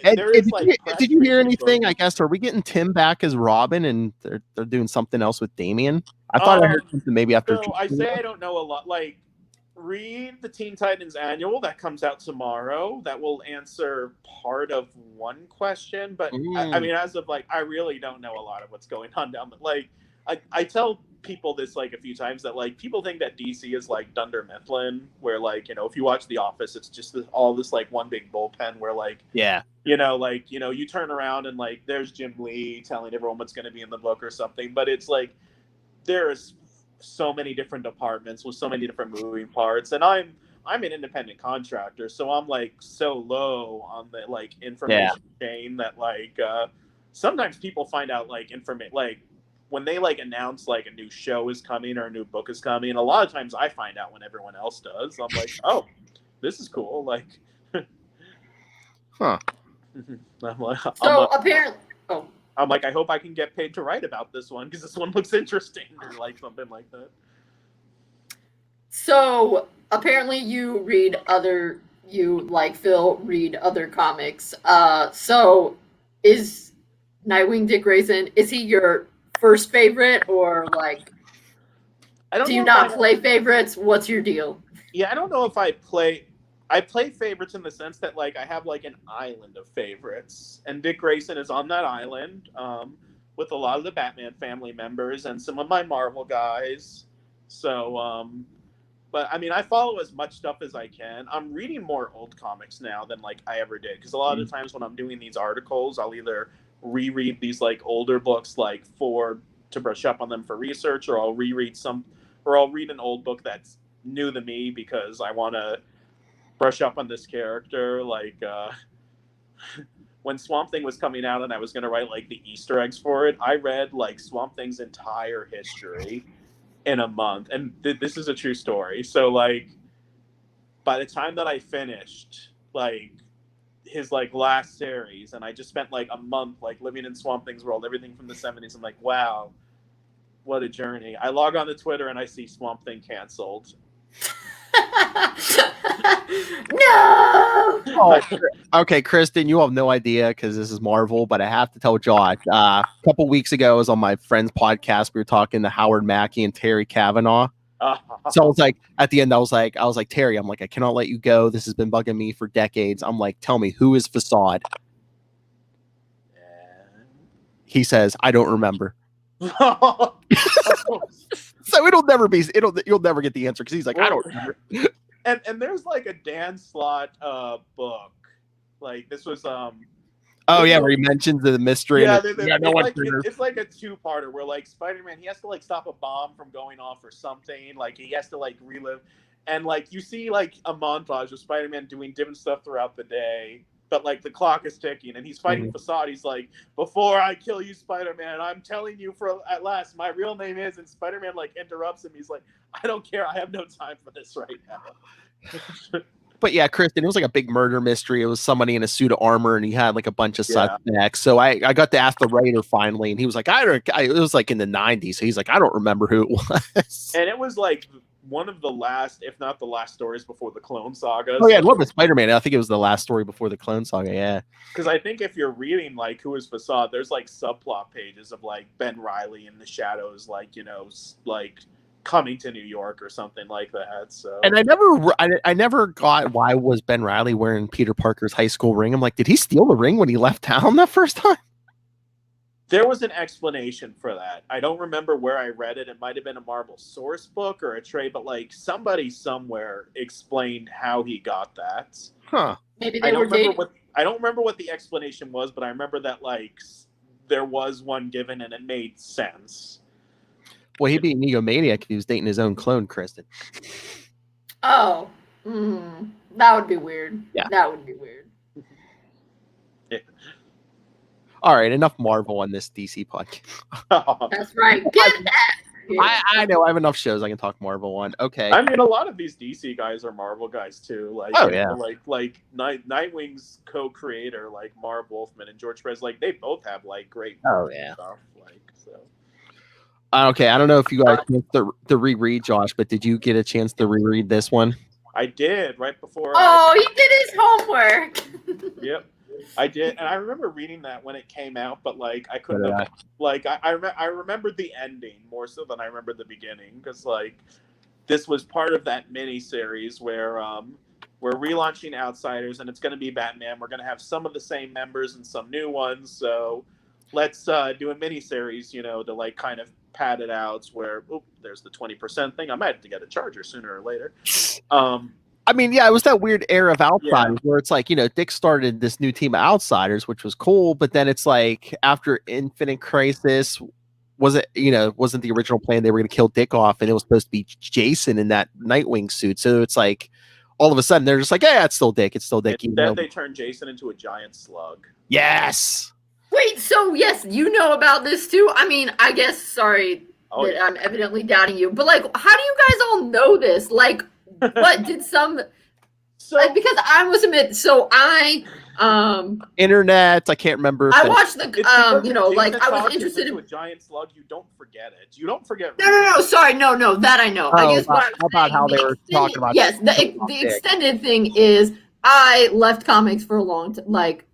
did you hear anything? I guess are we getting Tim back as Robin, and they're doing something else with Damian? I thought I heard something maybe after. So I say I don't know a lot. Like, read the Teen Titans Annual that comes out tomorrow. That will answer part of one question, but I mean, as of like, I really don't know a lot of what's going on down. But like. I tell people this like a few times that like people think that DC is like Dunder Mifflin, where like, you know, if you watch The Office, it's just all this like one big bullpen where like, yeah, you know, like, you know, you turn around and like there's Jim Lee telling everyone what's going to be in the book or something, but it's like there's so many different departments with so many different moving parts, and I'm an independent contractor, so I'm like so low on the like information chain that like sometimes people find out like information like. When they like announce like a new show is coming or a new book is coming, a lot of times I find out when everyone else does. I'm like, oh, this is cool. Like, huh? Apparently, I'm like, I hope I can get paid to write about this one because this one looks interesting or like something like that. So apparently you like Phil read other comics. So is Nightwing Dick Grayson, is he your first favorite, or like do you not play favorites? What's your deal? Yeah, I don't know if I play favorites in the sense that like I have like an island of favorites, and Dick Grayson is on that island with a lot of the Batman family members and some of my Marvel guys. So but I mean, I follow as much stuff as I can. I'm reading more old comics now than like I ever did, because a lot of the times when I'm doing these articles, I'll either reread these like older books like to brush up on them for research, or I'll read an old book that's new to me because I want to brush up on this character. Like when Swamp Thing was coming out and I was going to write like the Easter eggs for it, I read like Swamp Thing's entire history in a month, and this is a true story. So like by the time that I finished like his like last series, and I just spent like a month like living in Swamp Thing's world, everything from the 70s, I'm like, wow, what a journey. I log on to Twitter and I see Swamp Thing canceled. No. Oh, okay, Kristen, you have no idea because this is Marvel, but I have to tell Josh. A couple weeks ago, I was on my friend's podcast. We were talking to Howard Mackey and Terry Kavanaugh. So I was like, at the end, I was like, Terry, I'm like, I cannot let you go. This has been bugging me for decades. I'm like, tell me, who is Facade? He says, I don't remember. So you'll never get the answer because he's like, I don't remember. And there's like a Dan Slott book, like this was oh yeah, where he mentions the mystery. Yeah, it's like a two-parter where like Spider-Man, he has to like stop a bomb from going off or something. Like he has to like relive, and like you see like a montage of Spider-Man doing different stuff throughout the day. But like the clock is ticking, and he's fighting Facade. He's like, "Before I kill you, Spider-Man, I'm telling you at last, my real name is." And Spider-Man like interrupts him. He's like, "I don't care. I have no time for this right now." But yeah, Kristen, it was like a big murder mystery. It was somebody in a suit of armor, and he had like a bunch of suspects. So I got to ask the writer finally, and he was like, it was like in the 90s. So he's like, I don't remember who it was. And it was like one of the last, if not the last, stories before the Clone Saga. Oh yeah, I love the Spider-Man. I think it was the last story before the Clone Saga. Yeah, because I think if you're reading like Who is Facade, there's like subplot pages of like Ben Reilly in the shadows, like like coming to New York or something like that. So, and I never got why was Ben Reilly wearing Peter Parker's high school ring. I'm like, did he steal the ring when he left town that first time? There was an explanation for that. I don't remember where I read it. It might have been a Marvel source book or a trade, but like somebody somewhere explained how he got that. Huh. Maybe they were dating. I don't remember what the explanation was, but I remember that like there was one given and it made sense. Well, he'd be an egomaniac if he was dating his own clone, Kristen. Oh. That would be weird. Yeah. That would be weird. Yeah. All right, enough Marvel on this DC podcast. That's right. Get that. I know I have enough shows I can talk Marvel on. Okay. I mean, a lot of these DC guys are Marvel guys too. Like, like Nightwing's co-creator, like Marv Wolfman and George Perez, like they both have like great stuff. Like so. Okay, I don't know if you guys to reread Josh, but did you get a chance to reread this one? I did right before. He did his homework. Yep. I did, and I remember reading that when it came out, but like I couldn't have, like I remembered the ending more so than I remembered the beginning, because like this was part of that mini series where we're relaunching Outsiders and it's going to be Batman. We're going to have some of the same members and some new ones, so let's do a mini series, to like kind of pad it out. Where there's the 20% thing. I might have to get a charger sooner or later. I mean, yeah, it was that weird era of Outsiders where it's like, Dick started this new team of Outsiders, which was cool. But then it's like after Infinite Crisis, wasn't the original plan they were going to kill Dick off, and it was supposed to be Jason in that Nightwing suit. So it's like all of a sudden they're just like, yeah, it's still Dick. It's still Dick. Then they turned Jason into a giant slug. Yes. Wait, so yes, you know about this too? I mean, I guess, sorry that I'm evidently doubting you, but like, how do you guys all know this? Like, what did because I must admit, so I Internet. I can't remember. I watched the like I was Jason interested in a giant slug. You don't forget it. You don't forget. No. Sorry, no. That I know. I guess what I'm about how they were talking about. Yes, the extended thing is I left comics for a long time. Like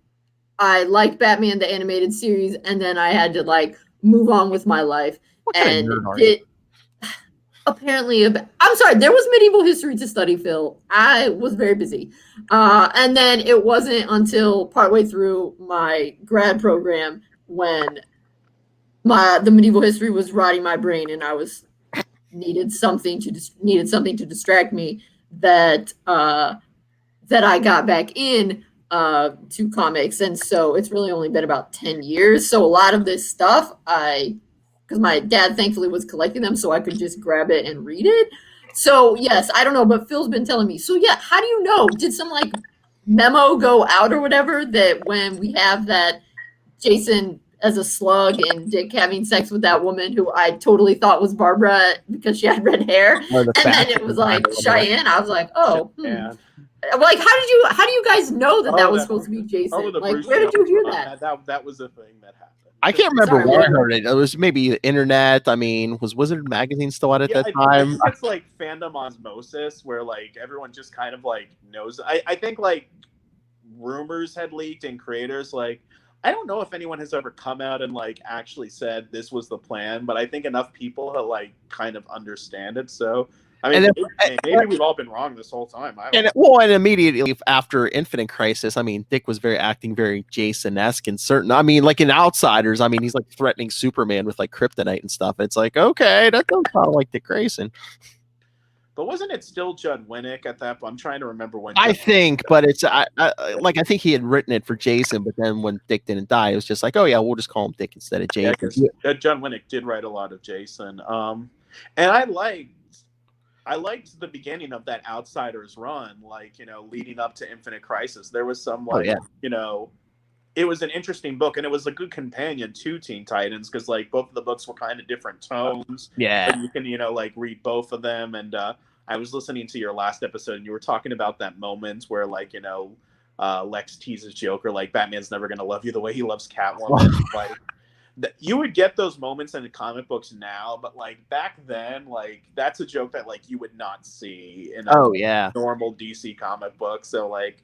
I liked Batman the animated series, and then I had to like move on with my life. Apparently, I'm sorry, there was medieval history to study, Phil. I was very busy. And then it wasn't until partway through my grad program when the medieval history was rotting my brain, and I needed something to distract me that I got back in to comics. And so it's really only been about 10 years. So a lot of this stuff because my dad thankfully was collecting them, so I could just grab it and read it. So yes, I don't know, but Phil's been telling me. So yeah, how do you know? Did some like memo go out or whatever that when we have that Jason as a slug and Dick having sex with that woman who I totally thought was Barbara because she had red hair, and then it was like Cheyenne. I was like, oh. Like, how do you guys know that was supposed to be Jason? Like, where did you hear that? That was a thing that happened. I can't remember where I heard it. It was maybe the internet. I mean, was Wizard Magazine still out at that time? I think it's like fandom osmosis, where like everyone just kind of like knows. I think like rumors had leaked and creators like. I don't know if anyone has ever come out and like actually said this was the plan, but I think enough people have like kind of understand it. So I mean, maybe we've all been wrong this whole time. And immediately after Infinite Crisis, I mean, Dick was acting very Jason-esque in certain. I mean, like in Outsiders, I mean, he's like threatening Superman with like kryptonite and stuff. It's like, okay, that doesn't sound like Dick Grayson. But wasn't it still Judd Winnick at that point? I'm trying to remember when. I think, but it's I think he had written it for Jason, but then when Dick didn't die, it was just like, oh yeah, we'll just call him Dick instead of Jason. Yeah, Judd Winnick did write a lot of Jason, and I liked the beginning of that Outsiders run, like, you know, leading up to Infinite Crisis. There was some you know, it was an interesting book, and it was a good companion to Teen Titans because like both of the books were kind of different tones. Yeah, and you can, you know, like read both of them. And I was listening to your last episode, and you were talking about that moment where like, you know, Lex teases Joker like Batman's never gonna love you the way he loves Catwoman. Like you would get those moments in the comic books now, but like back then, like that's a joke that like you would not see in a normal DC comic book. So like,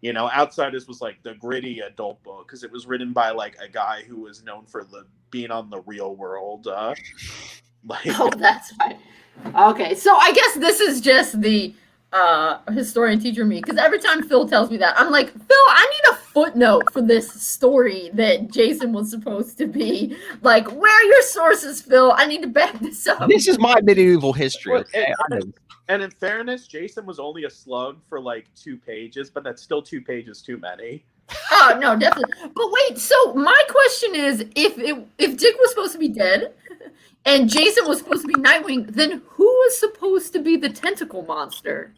you know, Outsiders was like the gritty adult book because it was written by like a guy who was known for being on the Real World. That's right. Okay, so I guess this is just the historian teacher me, because every time Phil tells me that, I'm like, Phil, I need a footnote for this story that Jason was supposed to be. Like, where are your sources, Phil? I need to back this up. This is my medieval history. Okay? And in fairness, Jason was only a slug for like 2 pages, but that's still 2 pages too many. Oh no, definitely. But wait, so my question is, if Dick was supposed to be dead and Jason was supposed to be Nightwing, then who was supposed to be the tentacle monster?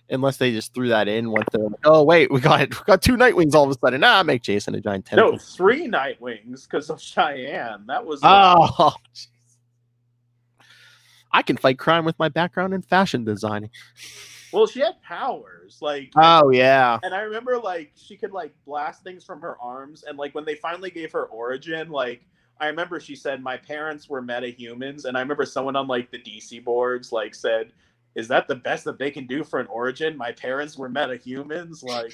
Unless they just threw that in, went there. Oh wait, we got 2 Nightwings all of a sudden. Make Jason a giant tentacle. No, 3 Nightwings because of Cheyenne. That was. I can fight crime with my background in fashion designing. Well, she had powers, like. Oh yeah. And I remember, like, she could like blast things from her arms, and like when they finally gave her origin, like I remember she said, "My parents were metahumans," and I remember someone on like the DC boards like said, "Is that the best that they can do for an origin? My parents were metahumans." Like,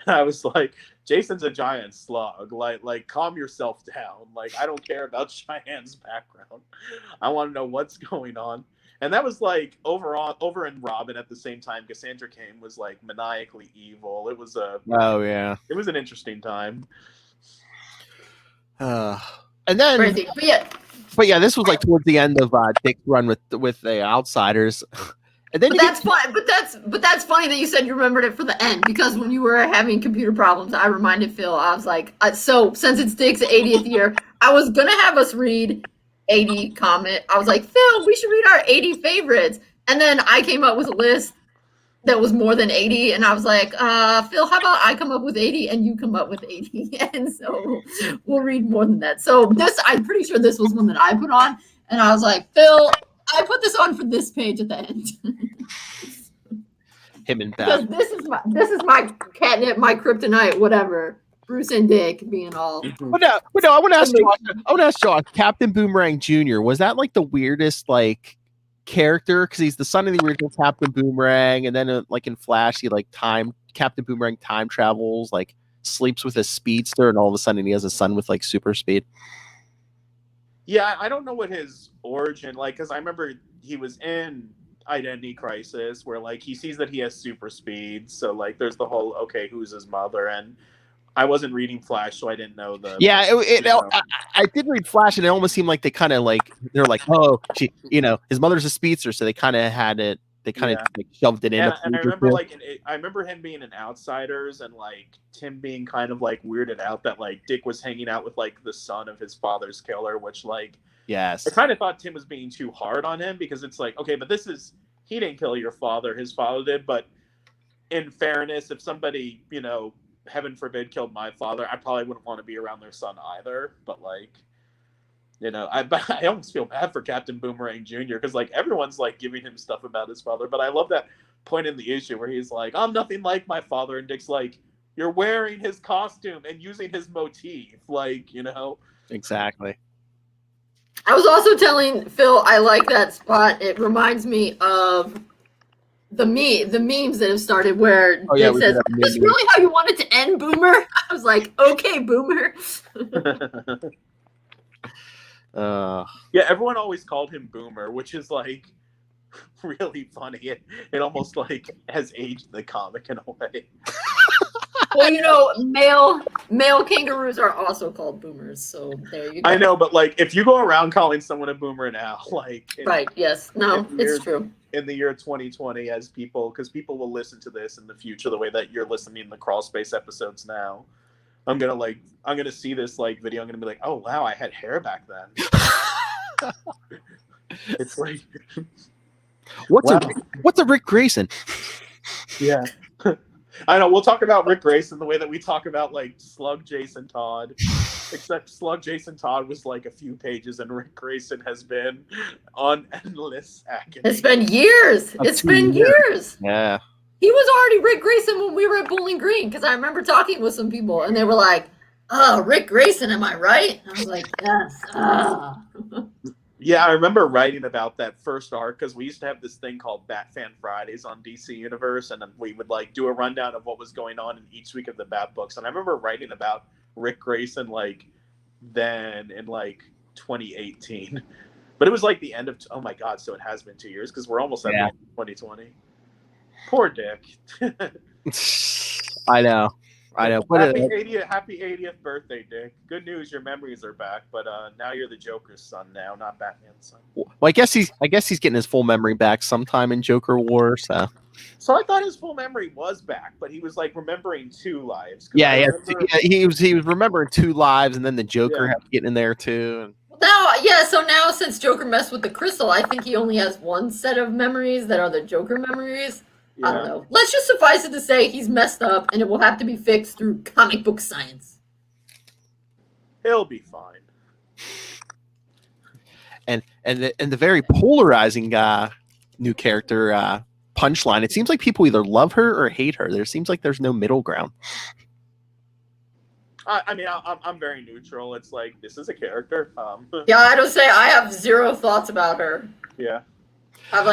and I was like, Jason's a giant slug. Like, calm yourself down. Like, I don't care about Cheyenne's background. I want to know what's going on. And that was like over in Robin at the same time. Cassandra Cain was like maniacally evil. It was it was an interesting time. And then, crazy. But yeah, this was like towards the end of Dick's run with the Outsiders. And then that's fine. But that's funny that you said you remembered it for the end, because when you were having computer problems, I reminded Phil. I was like, so since it's Dick's 80th year, I was gonna have us read 80 comment. I was like, Phil, we should read our 80 favorites. And then I came up with a list that was more than 80. And I was like, Phil, how about I come up with 80 and you come up with 80? And so we'll read more than that. So I'm pretty sure this was one that I put on. And I was like, Phil, I put this on for this page at the end. him and Because Bat. this is my catnip, my kryptonite, whatever. Bruce and Dick being all. But no, I want to ask Josh. Captain Boomerang Jr. Was that like the weirdest like character? Because he's the son of the original Captain Boomerang, and then like in Flash, he like Captain Boomerang time travels, like sleeps with a speedster, and all of a sudden he has a son with like super speed. Yeah, I don't know what his origin like, because I remember he was in Identity Crisis where like he sees that he has super speed, so like there's the whole okay, who's his mother? And I wasn't reading Flash, so I didn't know the. Yeah, I did read Flash, and it almost seemed like they kind of like they're like, oh, his mother's a speedster, so they kind of had it. They kind of like shoved it in. And I remember I remember him being in Outsiders, and like Tim being kind of like weirded out that like Dick was hanging out with like the son of his father's killer, which like yes, I kind of thought Tim was being too hard on him because it's like okay, but he didn't kill your father, his father did, but in fairness, if somebody heaven forbid killed my father, I probably wouldn't want to be around their son either. But like, I almost feel bad for Captain Boomerang Jr. because like everyone's like giving him stuff about his father, but I love that point in the issue where he's like, I'm nothing like my father, and Dick's like, you're wearing his costume and using his motif, like exactly. I was also telling Phil I like that spot. It reminds me of the memes that have started where Dick says, "Is this really how you wanted to end, Boomer?" I was like, "Okay, Boomer." Yeah, everyone always called him Boomer, which is like really funny. It almost like has aged the comic in a way. Well, male kangaroos are also called boomers, so there you go. I know, but like if you go around calling someone a boomer now, like right, yes, no, it's true. In the year 2020, because people will listen to this in the future the way that you're listening to the Crawl Space episodes now. I'm gonna see this like video. I'm gonna be like, oh wow, I had hair back then. It's like, what's a Rick Grayson? Yeah. I know. We'll talk about Rick Grayson the way that we talk about like Slug Jason Todd, except Slug Jason Todd was like a few pages, and Rick Grayson has been on endless agony. It's been years. It's been years. Yeah. He was already Rick Grayson when we were at Bowling Green, because I remember talking with some people, and they were like, "Oh, Rick Grayson, am I right?" And I was like, "Yes." Yeah, I remember writing about that first arc because we used to have this thing called Bat Fan Fridays on DC Universe, and then we would like do a rundown of what was going on in each week of the Bat books. And I remember writing about Rick Grayson like then in like 2018, but it was like the end of oh my god, so it has been 2 years because we're almost at 2020. Poor Dick. I know. Happy 80th birthday, Dick. Good news, your memories are back, but now you're the Joker's son now, not Batman's son. Well, I guess he's getting his full memory back sometime in Joker War. So I thought his full memory was back, but he was like remembering 2 lives. Yeah, he was remembering 2 lives, and then the Joker had to get in there too. So now since Joker messed with the crystal, I think he only has one set of memories that are the Joker memories. Yeah. I don't know. Let's just suffice it to say he's messed up, and it will have to be fixed through comic book science. He'll be fine. And the very polarizing new character Punchline. It seems like people either love her or hate her. There seems like there's no middle ground. I mean, I'm very neutral. It's like this is a character. Yeah, I don't say I have zero thoughts about her. Yeah. I'm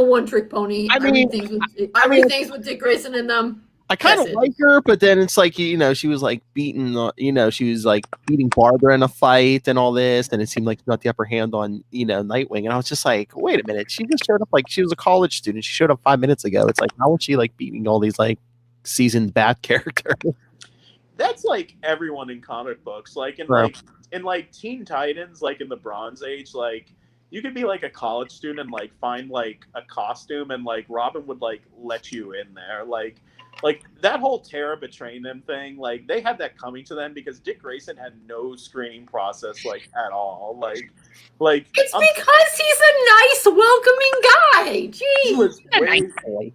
a one-trick pony. I read things with Dick Grayson in them. I kind of like her, but then it's like, she was like beating Barbara in a fight and all this, and it seemed like she got the upper hand on, Nightwing. And I was just like, wait a minute, she just showed up like she was a college student. She showed up 5 minutes ago. It's like, how was she like beating all these like seasoned bad characters? That's like everyone in comic books. Like in Teen Titans, like in the Bronze Age, like you could be like a college student and like find like a costume, and like Robin would like let you in there. Like that whole Tara betraying them thing, like they had that coming to them because Dick Grayson had no screening process like at all. Like it's because he's a nice, welcoming guy. Jeez, he was nice boy.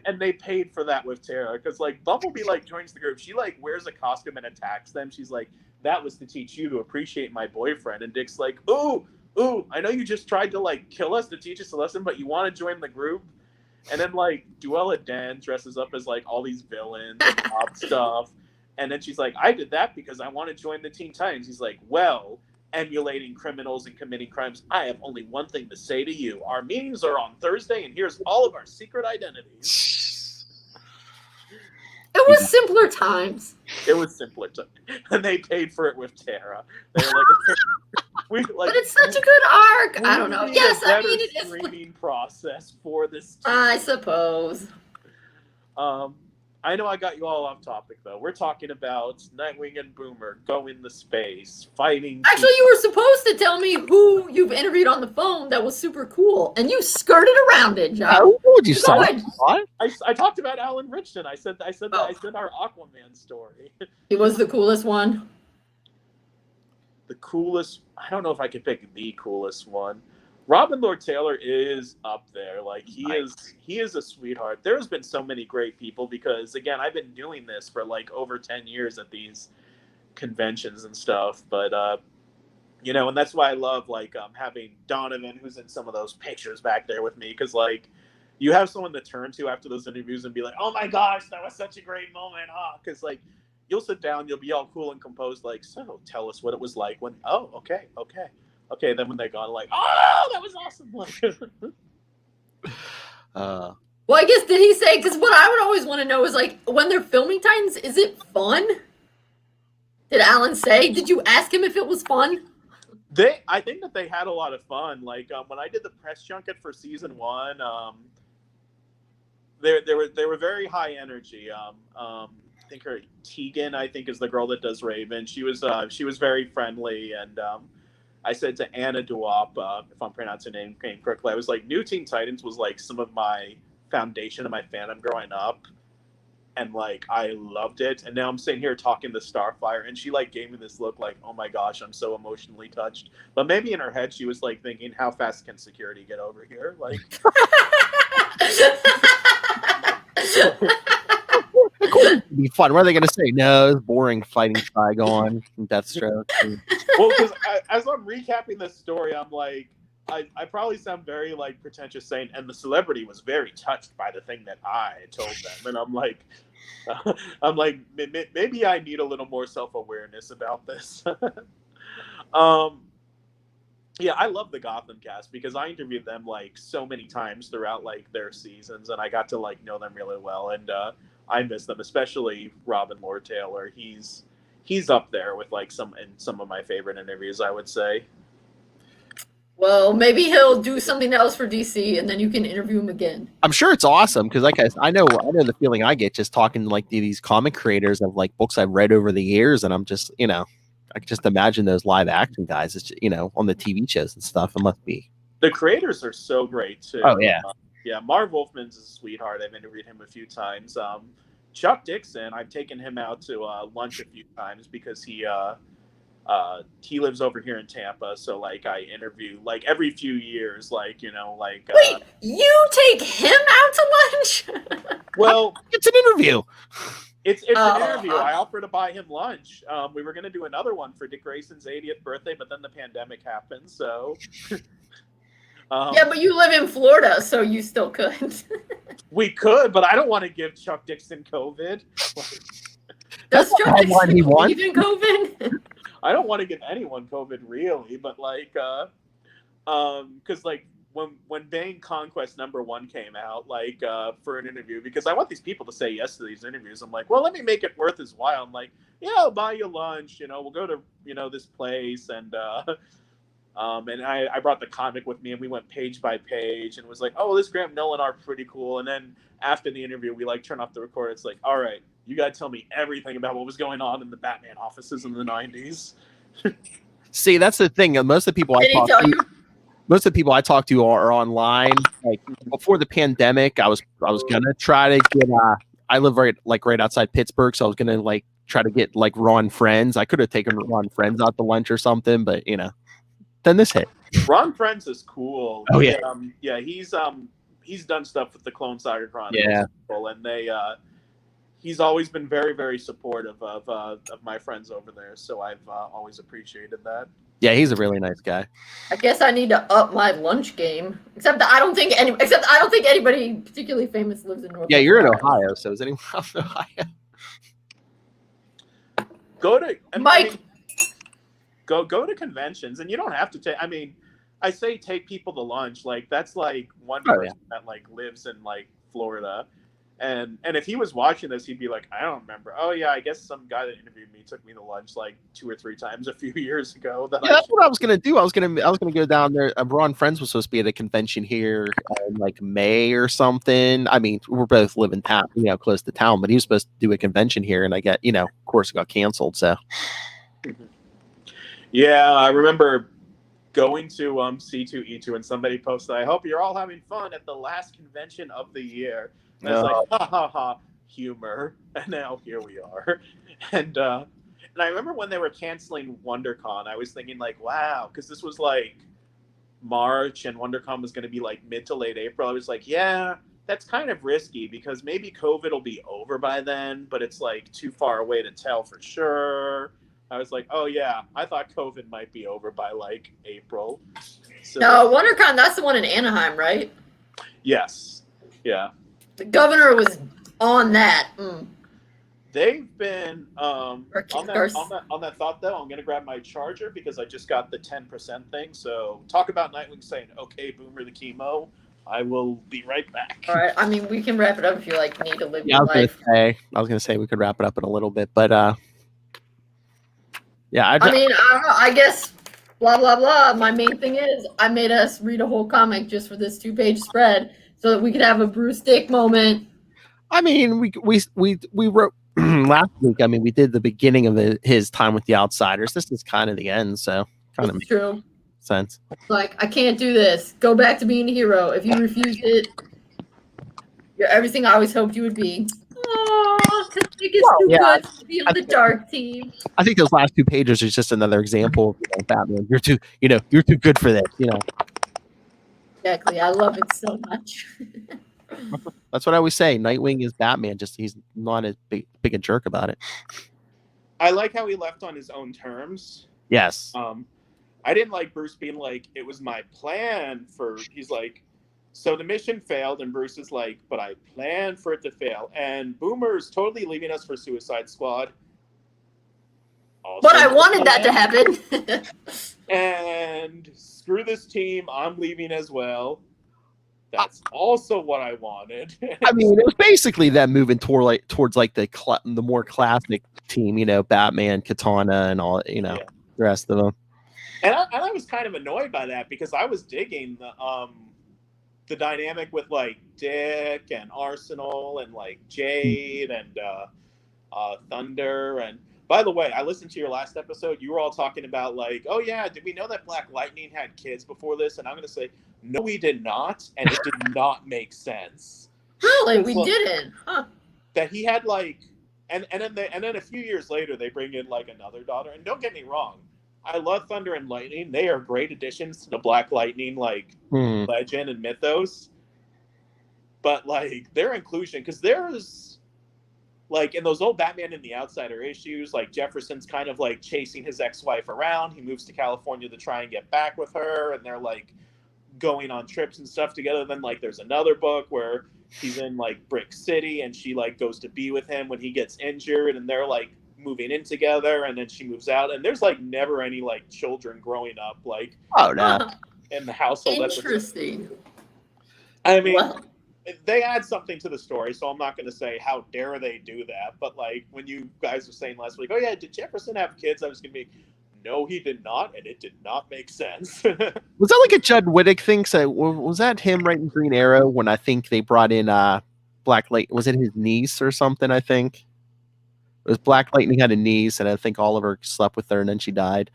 And they paid for that with Tara because like Bumblebee like joins the group. She like wears a costume and attacks them. She's like, that was to teach you to appreciate my boyfriend. And Dick's like, ooh, ooh, I know you just tried to like kill us to teach us a lesson, but you want to join the group. And then like Duella Dan dresses up as like all these villains and mob stuff. And then she's like, I did that because I want to join the Teen Titans. He's like, well, emulating criminals and committing crimes, I have only one thing to say to you. Our meetings are on Thursday, and here's all of our secret identities. It was simpler times. It was simpler times. And they paid for it with Tara. They were like, but it's such a good arc. I don't know. Yes, I mean, it is streaming process for this. I suppose. I know I got you all off topic though. We're talking about Nightwing and Boomer going to space, fighting. Actually, you were supposed to tell me who you've interviewed on the phone that was super cool, and you skirted around it, John. What would you say? What? I talked about Alan Richardson. I said our Aquaman story. He was the coolest one. The coolest. I don't know if I could pick the coolest one. Robin Lord Taylor is up there. Like he is a sweetheart. There's been so many great people because again, I've been doing this for like over 10 years at these conventions and stuff. But and that's why I love like having Donovan, who's in some of those pictures back there with me, because like you have someone to turn to after those interviews and be like, oh my gosh, that was such a great moment, because like you'll sit down, you'll be all cool and composed, like, so tell us what it was like when. Oh, okay. Then when they're gone, like, oh, that was awesome. Well, I guess, did he say, because what I would always want to know is, like, when they're filming Titans, is it fun? Did Alan say? Did you ask him if it was fun? I think that they had a lot of fun. Like, when I did the press junket for season 1, they were very high energy. I think Tegan, I think, is the girl that does Raven. She was very friendly, and I said to Anna Duop, if I'm pronouncing her name correctly, I was like, New Teen Titans was like some of my foundation of my fandom growing up, and like I loved it. And now I'm sitting here talking to Starfire, and she like gave me this look like, oh my gosh, I'm so emotionally touched. But maybe in her head she was like thinking, how fast can security get over here? Like. It'd be fun. What are they going to say? No, it's boring fighting Trigon and Deathstroke. Well, because as I'm recapping this story, I'm like, I probably sound very like pretentious saying, and the celebrity was very touched by the thing that I told them, and I'm like, maybe I need a little more self-awareness about this. Yeah, I love the Gotham cast because I interviewed them like so many times throughout like their seasons, and I got to like know them really well, and I miss them, especially Robin Lord Taylor. He's up there with like some of my favorite interviews, I would say. Well, maybe he'll do something else for DC, and then you can interview him again. I'm sure it's awesome because, like I know the feeling I get just talking to like these comic creators of like books I've read over the years, and I'm just I can just imagine those live action guys, it's, on the TV shows and stuff. It must be. The creators are so great too. Oh yeah. Yeah, Marv Wolfman's a sweetheart. I've interviewed him a few times. Chuck Dixon, I've taken him out to lunch a few times because he lives over here in Tampa. So like I interview like every few years, like Wait, you take him out to lunch? Well, it's an interview. It's an interview. I offered to buy him lunch. We were going to do another one for Dick Grayson's 80th birthday, but then the pandemic happened, so. Yeah, but you live in Florida, so you still could. We could, but I don't want to give Chuck Dixon COVID. Does Chuck Dixon believe in COVID? I don't want to give anyone COVID, really, but like, because like when Bane Conquest #1 came out, like for an interview, because I want these people to say yes to these interviews. I'm like, well, let me make it worth his while. I'm like, yeah, I'll buy you lunch. We'll go to this place, and I brought the comic with me, and we went page by page, and was like, oh, this Graham Nolan art pretty cool. And then after the interview, we like turn off the record. It's like, all right, you got to tell me everything about what was going on in the Batman offices in the 90s. See, that's the thing. Most of the people I talk to are online. Like before the pandemic, I was gonna try to get. I live right outside Pittsburgh, so I was gonna like try to get like Ron Friends. I could have taken Ron Friends out to lunch or something, but then this hit. Ron Friends is cool. Oh yeah, yeah. He's done stuff with the Clone Saga Chronicles. Yeah, and he's always been very, very supportive of my friends over there. So I've always appreciated that. Yeah, he's a really nice guy. I guess I need to up my lunch game. Except I don't think anybody particularly famous lives in North. Yeah, you're in Ohio, so is anyone else in Ohio? Go to Mike. Go to conventions, and you don't have to take. I mean, I say take people to lunch. Like that's like one person that like lives in like Florida, and if he was watching this, he'd be like, I don't remember. Oh yeah, I guess some guy that interviewed me took me to lunch like 2 or 3 times a few years ago. That's what I was gonna do. I was gonna go down there. Ron Friends was supposed to be at a convention here in like May or something. I mean, we're both living town, close to town, but he was supposed to do a convention here, and of course, it got canceled. So. Yeah, I remember going to C2E2 and somebody posted, I hope you're all having fun at the last convention of the year. And I was like, ha ha ha, humor. And now here we are. And I remember when they were canceling WonderCon, I was thinking like, wow, because this was like March and WonderCon was going to be like mid to late April. I was like, yeah, that's kind of risky because maybe COVID will be over by then, but it's like too far away to tell for sure. I was like, oh yeah, I thought COVID might be over by like April. So, no, WonderCon, that's the one in Anaheim, right? Yes. Yeah. The governor was on that. They've been on that thought though. I'm gonna grab my charger because I just got the 10% thing. So talk about Nightwing saying, "Okay, Boomer the chemo." I will be right back. All right. I mean, we can wrap it up if you like need to live your life. I was gonna say we could wrap it up in a little bit, but yeah. I guess blah blah blah. My main thing is I made us read a whole comic just for this 2-page spread so that we could have a Bruce Dick moment. I mean, we wrote last week. I mean, we did the beginning of his time with the Outsiders. This is kind of the end, so kind of true sense. Like, I can't do this. Go back to being a hero. If you refuse it, you're everything I always hoped you would be. Oh, Dick is too good to be on the dark team. I think those last 2 pages is just another example of Batman. You're too good for this. Exactly. I love it so much. That's what I always say. Nightwing is Batman. Just he's not as big a jerk about it. I like how he left on his own terms. Yes. I didn't like Bruce being like, it was my plan for. He's like, so the mission failed, and Bruce is like, but I planned for it to fail. And Boomer's totally leaving us for Suicide Squad. Also, but I wanted that to happen. And screw this team. I'm leaving as well. That's also what I wanted. I mean, it was basically them moving towards like the more classic team, Batman, Katana, and all, the rest of them. And I was kind of annoyed by that because I was digging the dynamic with like Dick and Arsenal and like Jade and Thunder. And by the way, I listened to your last episode. You were all talking about like, oh yeah, did we know that Black Lightning had kids before this? And I'm going to say, no, we did not, and it did not make sense. Really, we didn't, huh? That he had like, and then a few years later they bring in like another daughter. And don't get me wrong, I love Thunder and Lightning. They are great additions to the Black Lightning like legend and mythos. But like their inclusion, because there's like in those old Batman and the Outsider issues, like Jefferson's kind of like chasing his ex-wife around. He moves to California to try and get back with her, and they're like going on trips and stuff together. Then like there's another book where he's in like Brick City and she like goes to be with him when he gets injured, and they're like moving in together, and then she moves out, and there's like never any like children growing up like in the household. Interesting. I mean, they add something to the story, so I'm not going to say how dare they do that, but like when you guys were saying last week, oh yeah, did Jefferson have kids? I was going to be, no, he did not, and it did not make sense. Was that like a Judd Wittick thing? So was that him writing Green Arrow when I think they brought in Black Lightning? Was it his niece or something? I think it was Black Lightning had a niece, and I think Oliver slept with her, and then she died.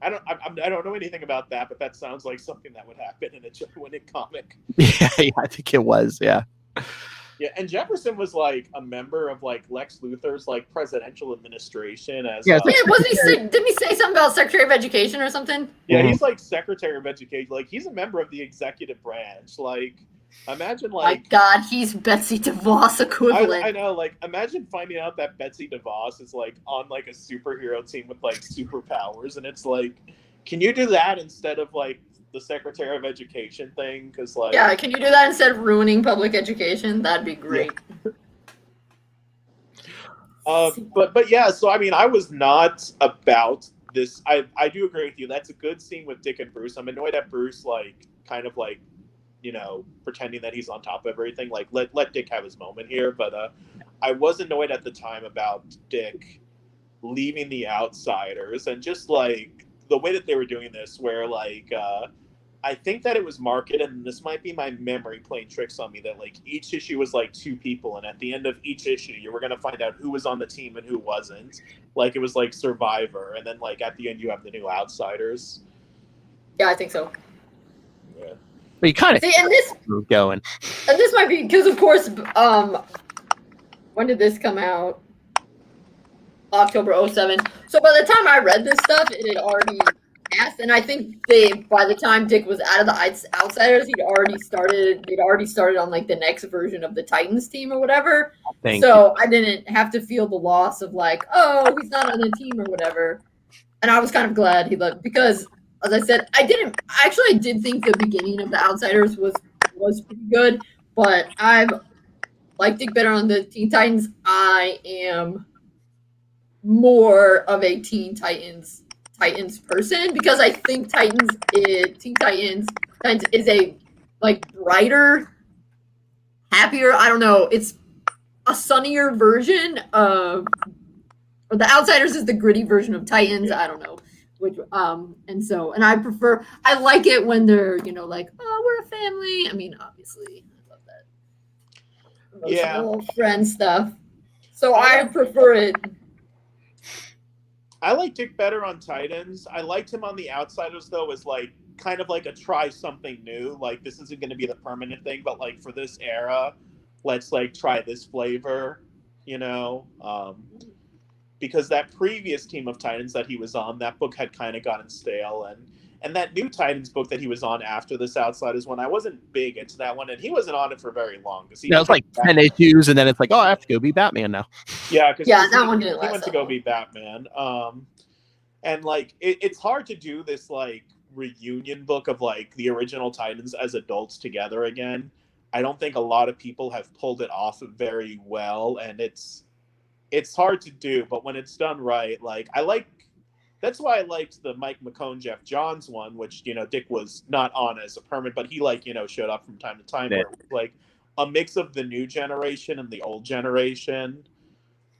I don't know anything about that, but that sounds like something that would happen in a Judd Wittick comic. Yeah, I think it was. Yeah. Yeah, and Jefferson was like a member of like Lex Luthor's like presidential administration as didn't he say something about Secretary of Education or something? Yeah, he's like Secretary of Education. Like he's a member of the executive branch. Like Imagine My like God, he's Betsy DeVos equivalent. I know, like imagine finding out that Betsy DeVos is like on like a superhero team with like superpowers, and it's like, can you do that instead of like the Secretary of Education thing? Because like, Yeah, can you do that instead of ruining public education? That'd be great. Yeah. But yeah, so I mean, I was not about this. I do agree with you. That's a good scene with Dick and Bruce. I'm annoyed at Bruce, like kind of like, you know, pretending that he's on top of everything. Like let Dick have his moment here. But I was annoyed at the time about Dick leaving the Outsiders and just like the way that they were doing this, where like I think that it was marketed, and this might be my memory playing tricks on me, that like each issue was like 2 people, and at the end of each issue, you were gonna find out who was on the team and who wasn't. Like it was like Survivor, and then like at the end, you have the new Outsiders. Yeah, I think so. Yeah. But you kind of See, and this going. And this might be because, of course, when did this come out? October 07. So by the time I read this stuff, it had already passed, and I think by the time Dick was out of the Outsiders, they'd already started on like the next version of the Titans team or whatever. So I didn't have to feel the loss of like, oh, he's not on the team or whatever. And I was kind of glad he left because, as I said, I did think the beginning of the Outsiders was pretty good, but I like Dick better on the Teen Titans. I am more of a Teen Titans person because I think Teen Titans is a like brighter, happier, I don't know, it's a sunnier version of, or the Outsiders is the gritty version of Titans, I don't know. Which, and I like it when they're, you know, like, oh, we're a family. I mean, obviously, I love that. Yeah. Little friend stuff. So I prefer it. I like Dick better on Titans. I liked him on the Outsiders though, as like kind of like a try something new. Like this isn't going to be the permanent thing, but like for this era, let's like try this flavor, you know. Because that previous team of Titans that he was on, that book had kind of gotten stale, and that new Titans book that he was on after this Outsiders one, I wasn't big into that one, and he wasn't on it for very long. It was like 10 issues, and then it's like, oh, I have to go be Batman now. Yeah, because that one didn't last. He went to go be Batman, and like it's hard to do this like reunion book of like the original Titans as adults together again. I don't think a lot of people have pulled it off very well, and it's hard to do, but when it's done right, like that's why I liked the Mike McCone, Jeff Johns one, which, you know, Dick was not on as a permanent, but he like, you know, showed up from time to time, where it was like a mix of the new generation and the old generation.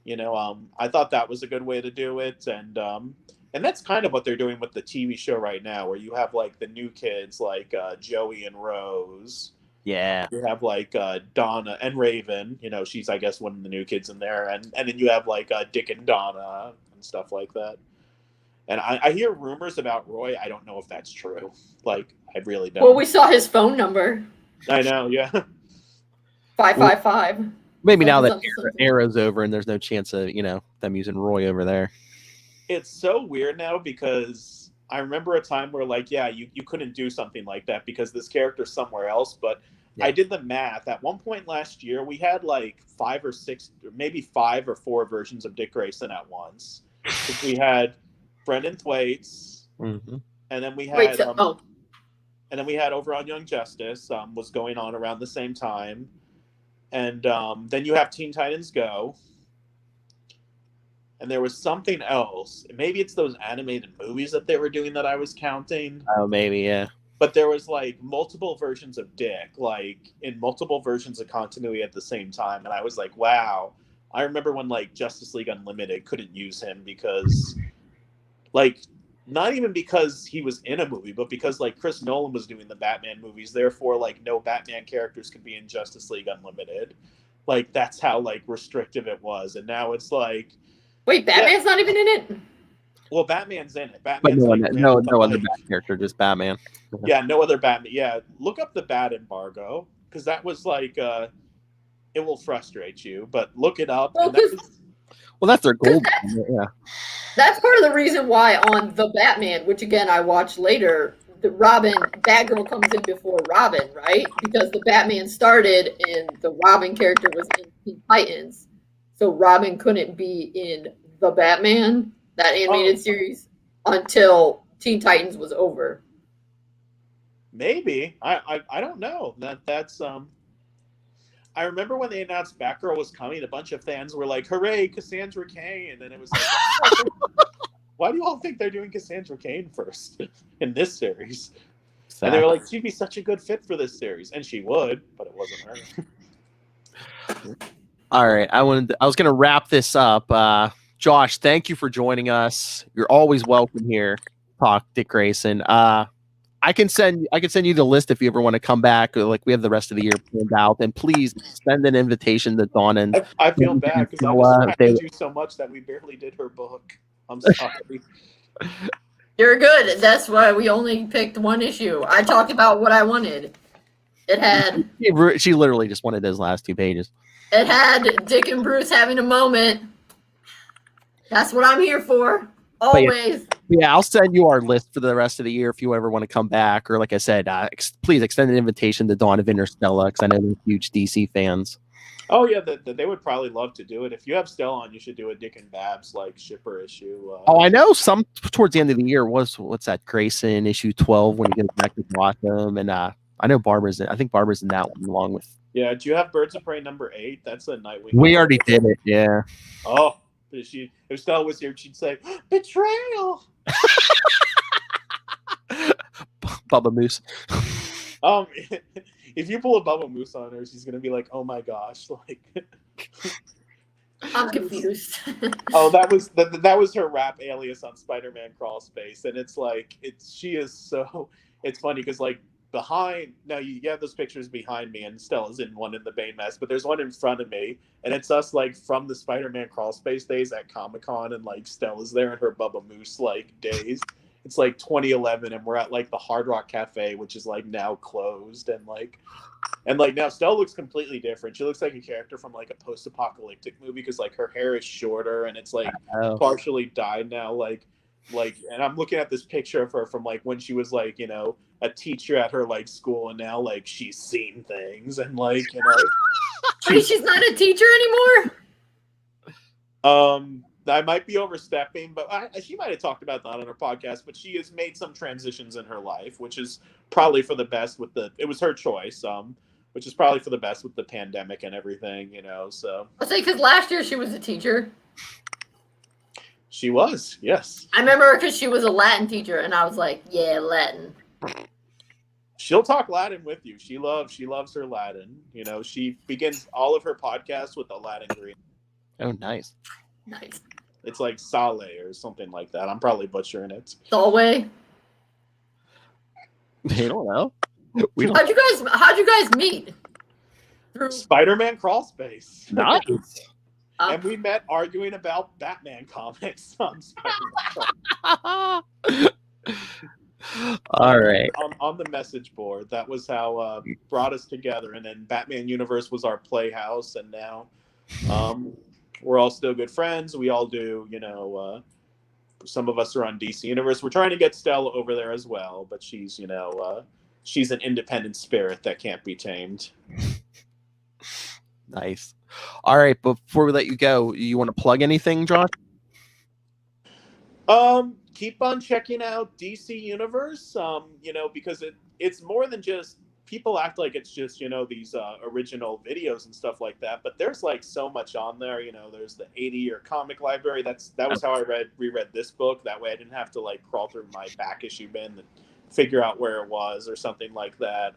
You know, I thought that was a good way to do it, and that's kind of what they're doing with the TV show right now, where you have like the new kids like Joey and Rose. Yeah. You have like Donna and Raven, you know, she's I guess one of the new kids in there, and then you have like Dick and Donna and stuff like that. And I hear rumors about Roy. I don't know if that's true. Like, I really don't. Well, we saw his phone number. I know, yeah. 555. Maybe now that era's over and there's no chance of, you know, them using Roy over there. It's so weird now because I remember a time where like, yeah, you couldn't do something like that because this character's somewhere else, but I did the math. At one point last year, we had like 5 or 6, or maybe 5 or 4 versions of Dick Grayson at once. We had Brendan Thwaites, and then we had, and then we had over on Young Justice was going on around the same time, and then you have Teen Titans Go, and there was something else. Maybe it's those animated movies that they were doing that I was counting. Oh, maybe, yeah. But there was like multiple versions of Dick, like in multiple versions of continuity at the same time. And I was like, wow. I remember when like Justice League Unlimited couldn't use him because like, not even because he was in a movie, but because like Chris Nolan was doing the Batman movies. Therefore, like no Batman characters could be in Justice League Unlimited. Like that's how like restrictive it was. And now it's like, wait, Batman's not even in it? Well, Batman's in it. Batman's but no other Bat character, just Batman. Yeah, no other Batman. Yeah, look up the Bat embargo because that was like, it will frustrate you. But look it up. Well, that's their goal. Yeah, that's part of the reason why on the Batman, which again I watched later, the Batgirl comes in before Robin, right? Because the Batman started and the Robin character was in Teen Titans. So Robin couldn't be in the Batman, that animated series, until Teen Titans was over. Maybe. I don't know. That's I remember when they announced Batgirl was coming, a bunch of fans were like, "Hooray, Cassandra Cain!" And then it was like, why do you all think they're doing Cassandra Cain first in this series? Exactly. And they were like, she'd be such a good fit for this series, and she would, but it wasn't her. All right, I was going to wrap this up. Josh, thank you for joining us. You're always welcome here. Talk Dick Grayson. I can send you the list if you ever want to come back. Like, we have the rest of the year planned out. And please send an invitation to Dawn. And I feel bad because I was trying to do so much that we barely did her book. I'm sorry. You're good. That's why we only picked one issue. I talked about what I wanted. It had... She literally just wanted those last 2 pages. It had Dick and Bruce having a moment. That's what I'm here for. Always. Yeah, I'll send you our list for the rest of the year if you ever want to come back. Or like I said, please extend an invitation to Dawn of Interstella because I know they're huge DC fans. Oh yeah, they would probably love to do it. If you have Stella on, you should do a Dick and Babs like shipper issue. I know some towards the end of the year what's that, Grayson issue 12 when he gets back to Gotham, and I know I think Barbara's in that one along with. Yeah, do you have Birds of Prey number 8? That's a Nightwing. We already did it. Yeah. Oh, if Stella was here, she'd say betrayal. Bubba Moose. If you pull a Bubba Moose on her, she's gonna be like, "Oh my gosh!" Like, I'm confused. Oh, that was her rap alias on Spider-Man Crawl Space, and it's like she is so. It's funny because like you have those pictures behind me, and Stella's in one in the Bane mess, but there's one in front of me, and it's us like from the Spider-Man Crawl Space days at Comic-Con, and like Stella's there in her Bubba Moose like days. It's like 2011, and we're at like the Hard Rock Cafe, which is like now closed, and now Stella looks completely different. She looks like a character from like a post-apocalyptic movie because like her hair is shorter and it's like partially dyed now, like, and I'm looking at this picture of her from like when she was like, you know, a teacher at her like school, and now like she's seen things and like, you know, she's not a teacher anymore. I might be overstepping, but she might have talked about that on her podcast. But she has made some transitions in her life, which is probably for the best. It was her choice, which is probably for the best with the pandemic and everything, you know. So I'll say because last year she was a teacher. She was, yes. I remember because she was a Latin teacher, and I was like, "Yeah, Latin." She'll talk Latin with you. She loves her Latin. You know, she begins all of her podcasts with a Latin greeting. Oh, nice. Nice. It's like Sale or something like that. I'm probably butchering it. Salway. I don't know. How'd you guys meet? Through Spider-Man Crawl Space. Nice. And we met arguing about Batman comics on Spider-Man. All right. On the message board. That was how brought us together. And then Batman Universe was our playhouse, and now we're all still good friends. We all do, you know, some of us are on DC Universe. We're trying to get Stella over there as well, but she's, you know, she's an independent spirit that can't be tamed. Nice. All right, before we let you go, you want to plug anything, Josh? Keep on checking out DC Universe, you know, because it's more than just, people act like it's just, you know, these original videos and stuff like that, but there's like so much on there. You know, there's the 80-year comic library. That was how I reread this book. That way I didn't have to like crawl through my back issue bin and figure out where it was or something like that.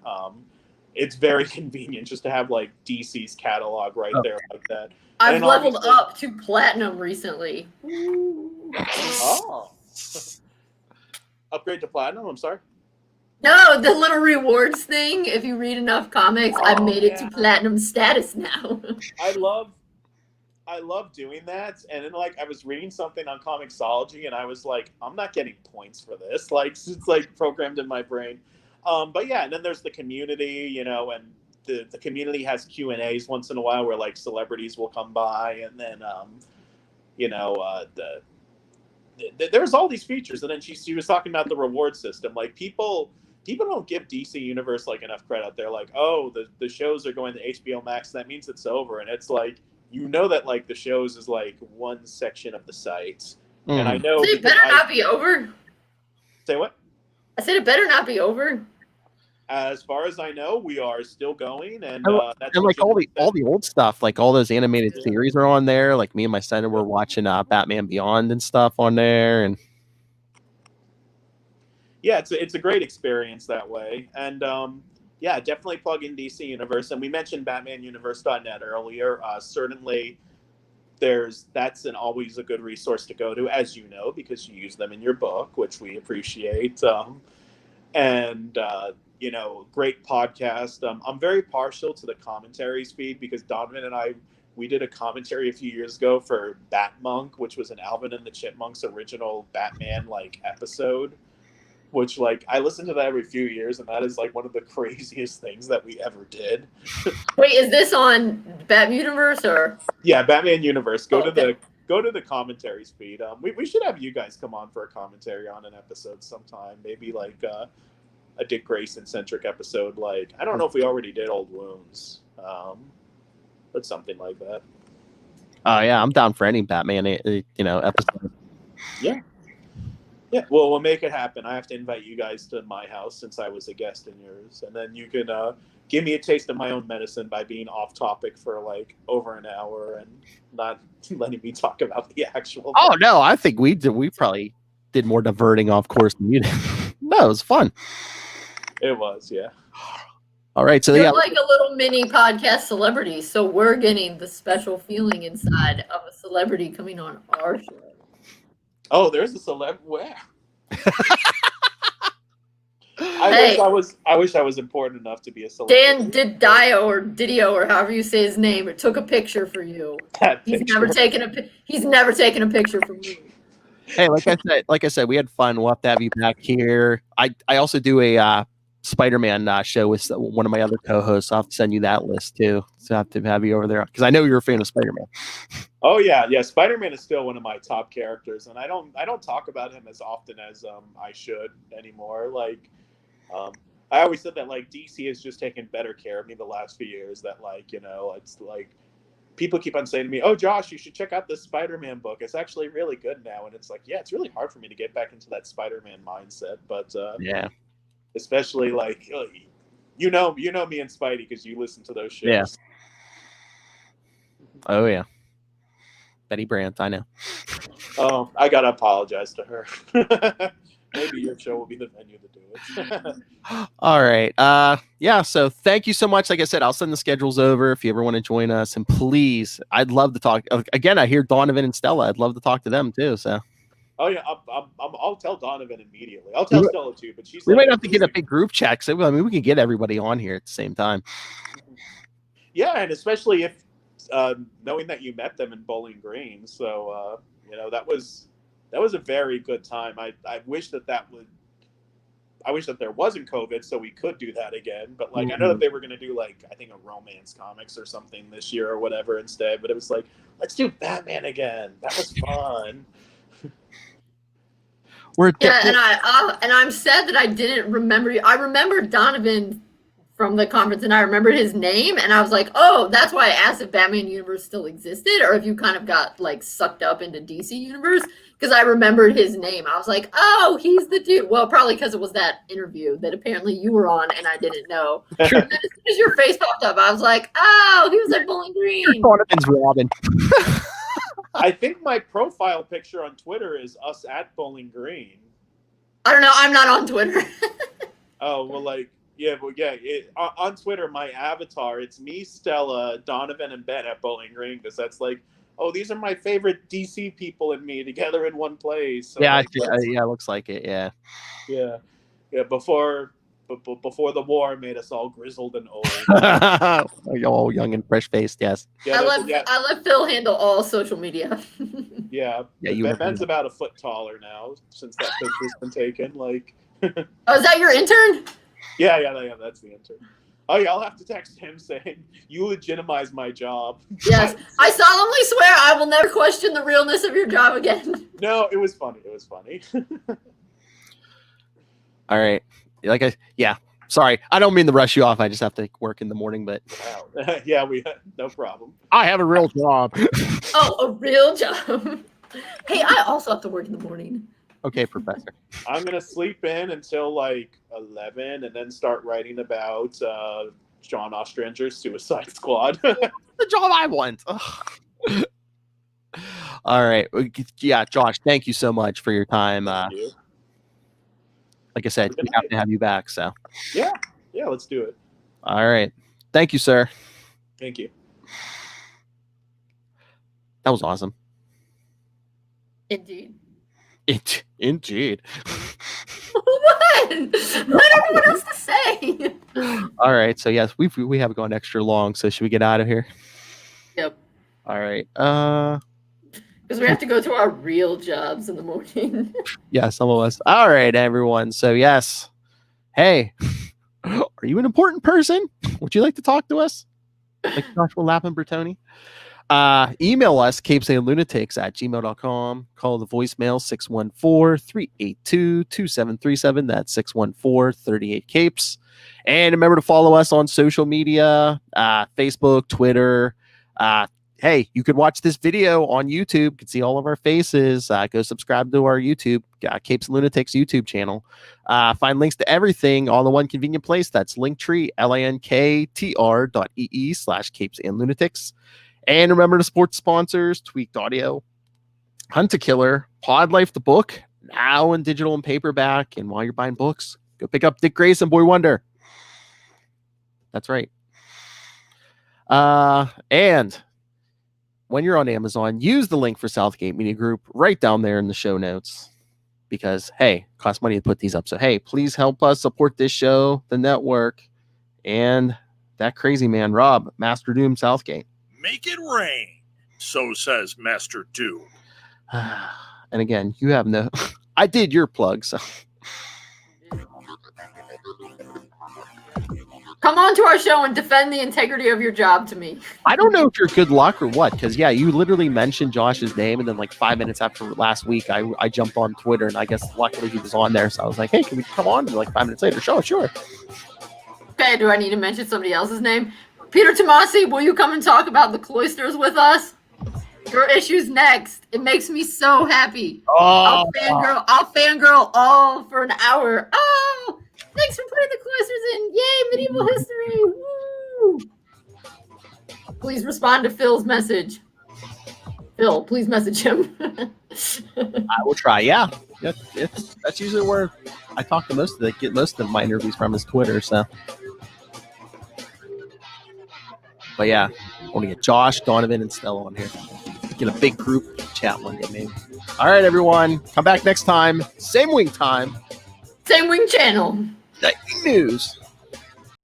It's very convenient just to have like DC's catalog right there like that. I've leveled up to platinum recently. Oh. Upgrade to platinum? I'm sorry. No, the little rewards thing. If you read enough comics, I've made it to platinum status now. I love doing that. And then like I was reading something on Comixology, and I was like, I'm not getting points for this. Like it's like programmed in my brain. But yeah, and then there's the community, you know, and the community has Q&As once in a while where like celebrities will come by, and then you know, there's all these features, and then she was talking about the reward system. Like people don't give DC Universe like enough credit. They're like, oh, the shows are going to HBO Max, that means it's over, and it's like, you know, that like the shows is like one section of the site, and I know it better not be over. Say what? I said it better not be over. As far as I know, we are still going, and that's and like all the old stuff, like all those animated series are on there. Like me and my son were watching Batman Beyond and stuff on there, and yeah, it's a great experience that way. And yeah, definitely plug in DC Universe. And we mentioned BatmanUniverse.net earlier. Certainly, that's always a good resource to go to, as you know, because you use them in your book, which we appreciate. You know, great podcast. I'm very partial to the commentaries feed because Donovan and we did a commentary a few years ago for Batmonk, which was an Alvin and the Chipmunks original Batman like episode, which like I listen to that every few years, and that is like one of the craziest things that we ever did. Wait, is this on BatMuniverse or? Yeah, Batman Universe. Go to the commentaries feed. We should have you guys come on for a commentary on an episode sometime. Maybe like a Dick Grayson centric episode. Like I don't know if we already did Old Wounds, but something like that. Yeah, I'm down for any Batman episode. Yeah. Yeah, well, we'll make it happen. I have to invite you guys to my house since I was a guest in yours, and then you can give me a taste of my own medicine by being off topic for like over an hour and not letting me talk about the actual. Oh no, I think we probably did more diverting off course than you did. No, it was fun. It was, yeah. All right, so you're like a little mini podcast celebrity, so we're getting the special feeling inside of a celebrity coming on our show. Oh, there's a celeb. Where? I wish I was important enough to be a celebrity. Dan Didio or however you say his name, it took a picture for you. He's never taken a picture from you. Hey, like I said, we had fun. We'll have to have you back here. I also do a Spider-Man show with one of my other co-hosts. I'll have to send you that list too. So I have to have you over there because I know you're a fan of Spider-Man. Oh yeah. Spider-Man is still one of my top characters, and I don't talk about him as often as I should anymore. Like, I always said that like DC has just taken better care of me the last few years. That like it's like people keep on saying to me, "Oh, Josh, you should check out this Spider-Man book. It's actually really good now." And it's like, yeah, it's really hard for me to get back into that Spider-Man mindset. But yeah. Especially like you know me and Spidey because you listen to those shows. Yeah. Oh yeah. Betty Brandt, I know. Oh, I gotta apologize to her. Maybe your show will be the venue to do it. All right. Yeah, so thank you so much. Like I said, I'll send the schedules over if you ever want to join us. And please, I'd love to talk. Again, I hear Donovan and Stella. I'd love to talk to them too. So. Oh yeah, I'll tell Donovan immediately. I'll tell Stella too, but she's. We might have to get a big group chat. So I mean, we can get everybody on here at the same time. Yeah, and especially if knowing that you met them in Bowling Green, so that was a very good time. I wish that I wish that there wasn't COVID so we could do that again. But like I know that they were gonna do like I think a romance comics or something this year or whatever instead. But it was like let's do Batman again. That was fun. And I'm sad that I didn't remember you. I remembered Donovan from the conference, and I remembered his name, and I was like, oh, that's why I asked if Batman Universe still existed, or if you kind of got like sucked up into DC Universe, because I remembered his name. I was like, oh, he's the dude. Well, probably because it was that interview that apparently you were on, and I didn't know. And then as soon as your face popped up, I was like, oh, he was at Bowling Green. Donovan's Robin. I think my profile picture on Twitter is us at Bowling Green. I don't know. I'm not on Twitter. Oh, well, on Twitter, my avatar, it's me, Stella, Donovan, and Ben at Bowling Green, because that's like, oh, these are my favorite DC people and me together in one place. So yeah, it looks like it, yeah. Yeah, before the war made us all grizzled and old. All young and fresh-faced, yes. Yeah, I let Phil handle all social media. Yeah, Ben's about a foot taller now since that picture's been taken. Like, oh, is that your intern? Yeah, that's the intern. Oh yeah, I'll have to text him saying you legitimize my job. Yes, I solemnly swear I will never question the realness of your job again. No, it was funny. It was funny. All right. Sorry, I don't mean to rush you off. I just have to work in the morning, but yeah, no problem. I have a real job. Oh, a real job. Hey, I also have to work in the morning. Okay, Professor. I'm gonna sleep in until like 11, and then start writing about John Ostrander's Suicide Squad. The job I want. Ugh. All right. Yeah, Josh, thank you so much for your time. Thank you. Like I said, we have to have you back. So yeah, let's do it. All right. Thank you, sir. Thank you. That was awesome. Indeed. Indeed. What? I don't know what else to say. All right. So yes, we have gone extra long. So should we get out of here? Yep. All right. Because we have to go to our real jobs in the morning. Yeah, some of us. All right, everyone. So yes. Hey, are you an important person? Would you like to talk to us? Like Joshua Lappin Bertoni? Email us, capesandlunatics@gmail.com. Call the voicemail 614-382-2737. That's 614-38-CAPES. And remember to follow us on social media, Facebook, Twitter. Hey, you could watch this video on YouTube. You can see all of our faces. Go subscribe to our YouTube, Capes and Lunatics YouTube channel. Find links to everything on the one convenient place. That's Linktree, linktr.ee/Capes and Lunatics. And remember to support sponsors, Tweaked Audio, Hunt a Killer, Pod Life the book, now in digital and paperback. And while you're buying books, go pick up Dick Grayson, Boy Wonder. That's right. And when you're on Amazon, use the link for Southgate Media Group right down there in the show notes. Because, hey, it costs money to put these up. So, hey, please help us support this show, the network, and that crazy man, Rob, Master Doom Southgate. Make it rain, so says Master Doom. And again, you have no... I did your plug, so... Come on to our show and defend the integrity of your job to me. I don't know if you're good luck or what, because, yeah, you literally mentioned Josh's name, and then, like, 5 minutes after last week, I jumped on Twitter, and I guess luckily he was on there, so I was like, hey, can we come on? And, like, 5 minutes later, sure. Okay, do I need to mention somebody else's name? Peter Tomasi, will you come and talk about the cloisters with us? Your issu's next. It makes me so happy. Oh. I'll fangirl all for an hour. Oh, thanks for putting the cloisters in. Yay, medieval history. Woo! Please respond to Phil's message. Phil, please message him. I will try. Yeah, that's usually where I talk to get most of my interviews from is Twitter. So, but yeah, I want to get Josh, Donovan, and Stella on here. Get a big group chat one day, maybe. All right, everyone, come back next time. Same wing time. Same wing channel. Nightwing News.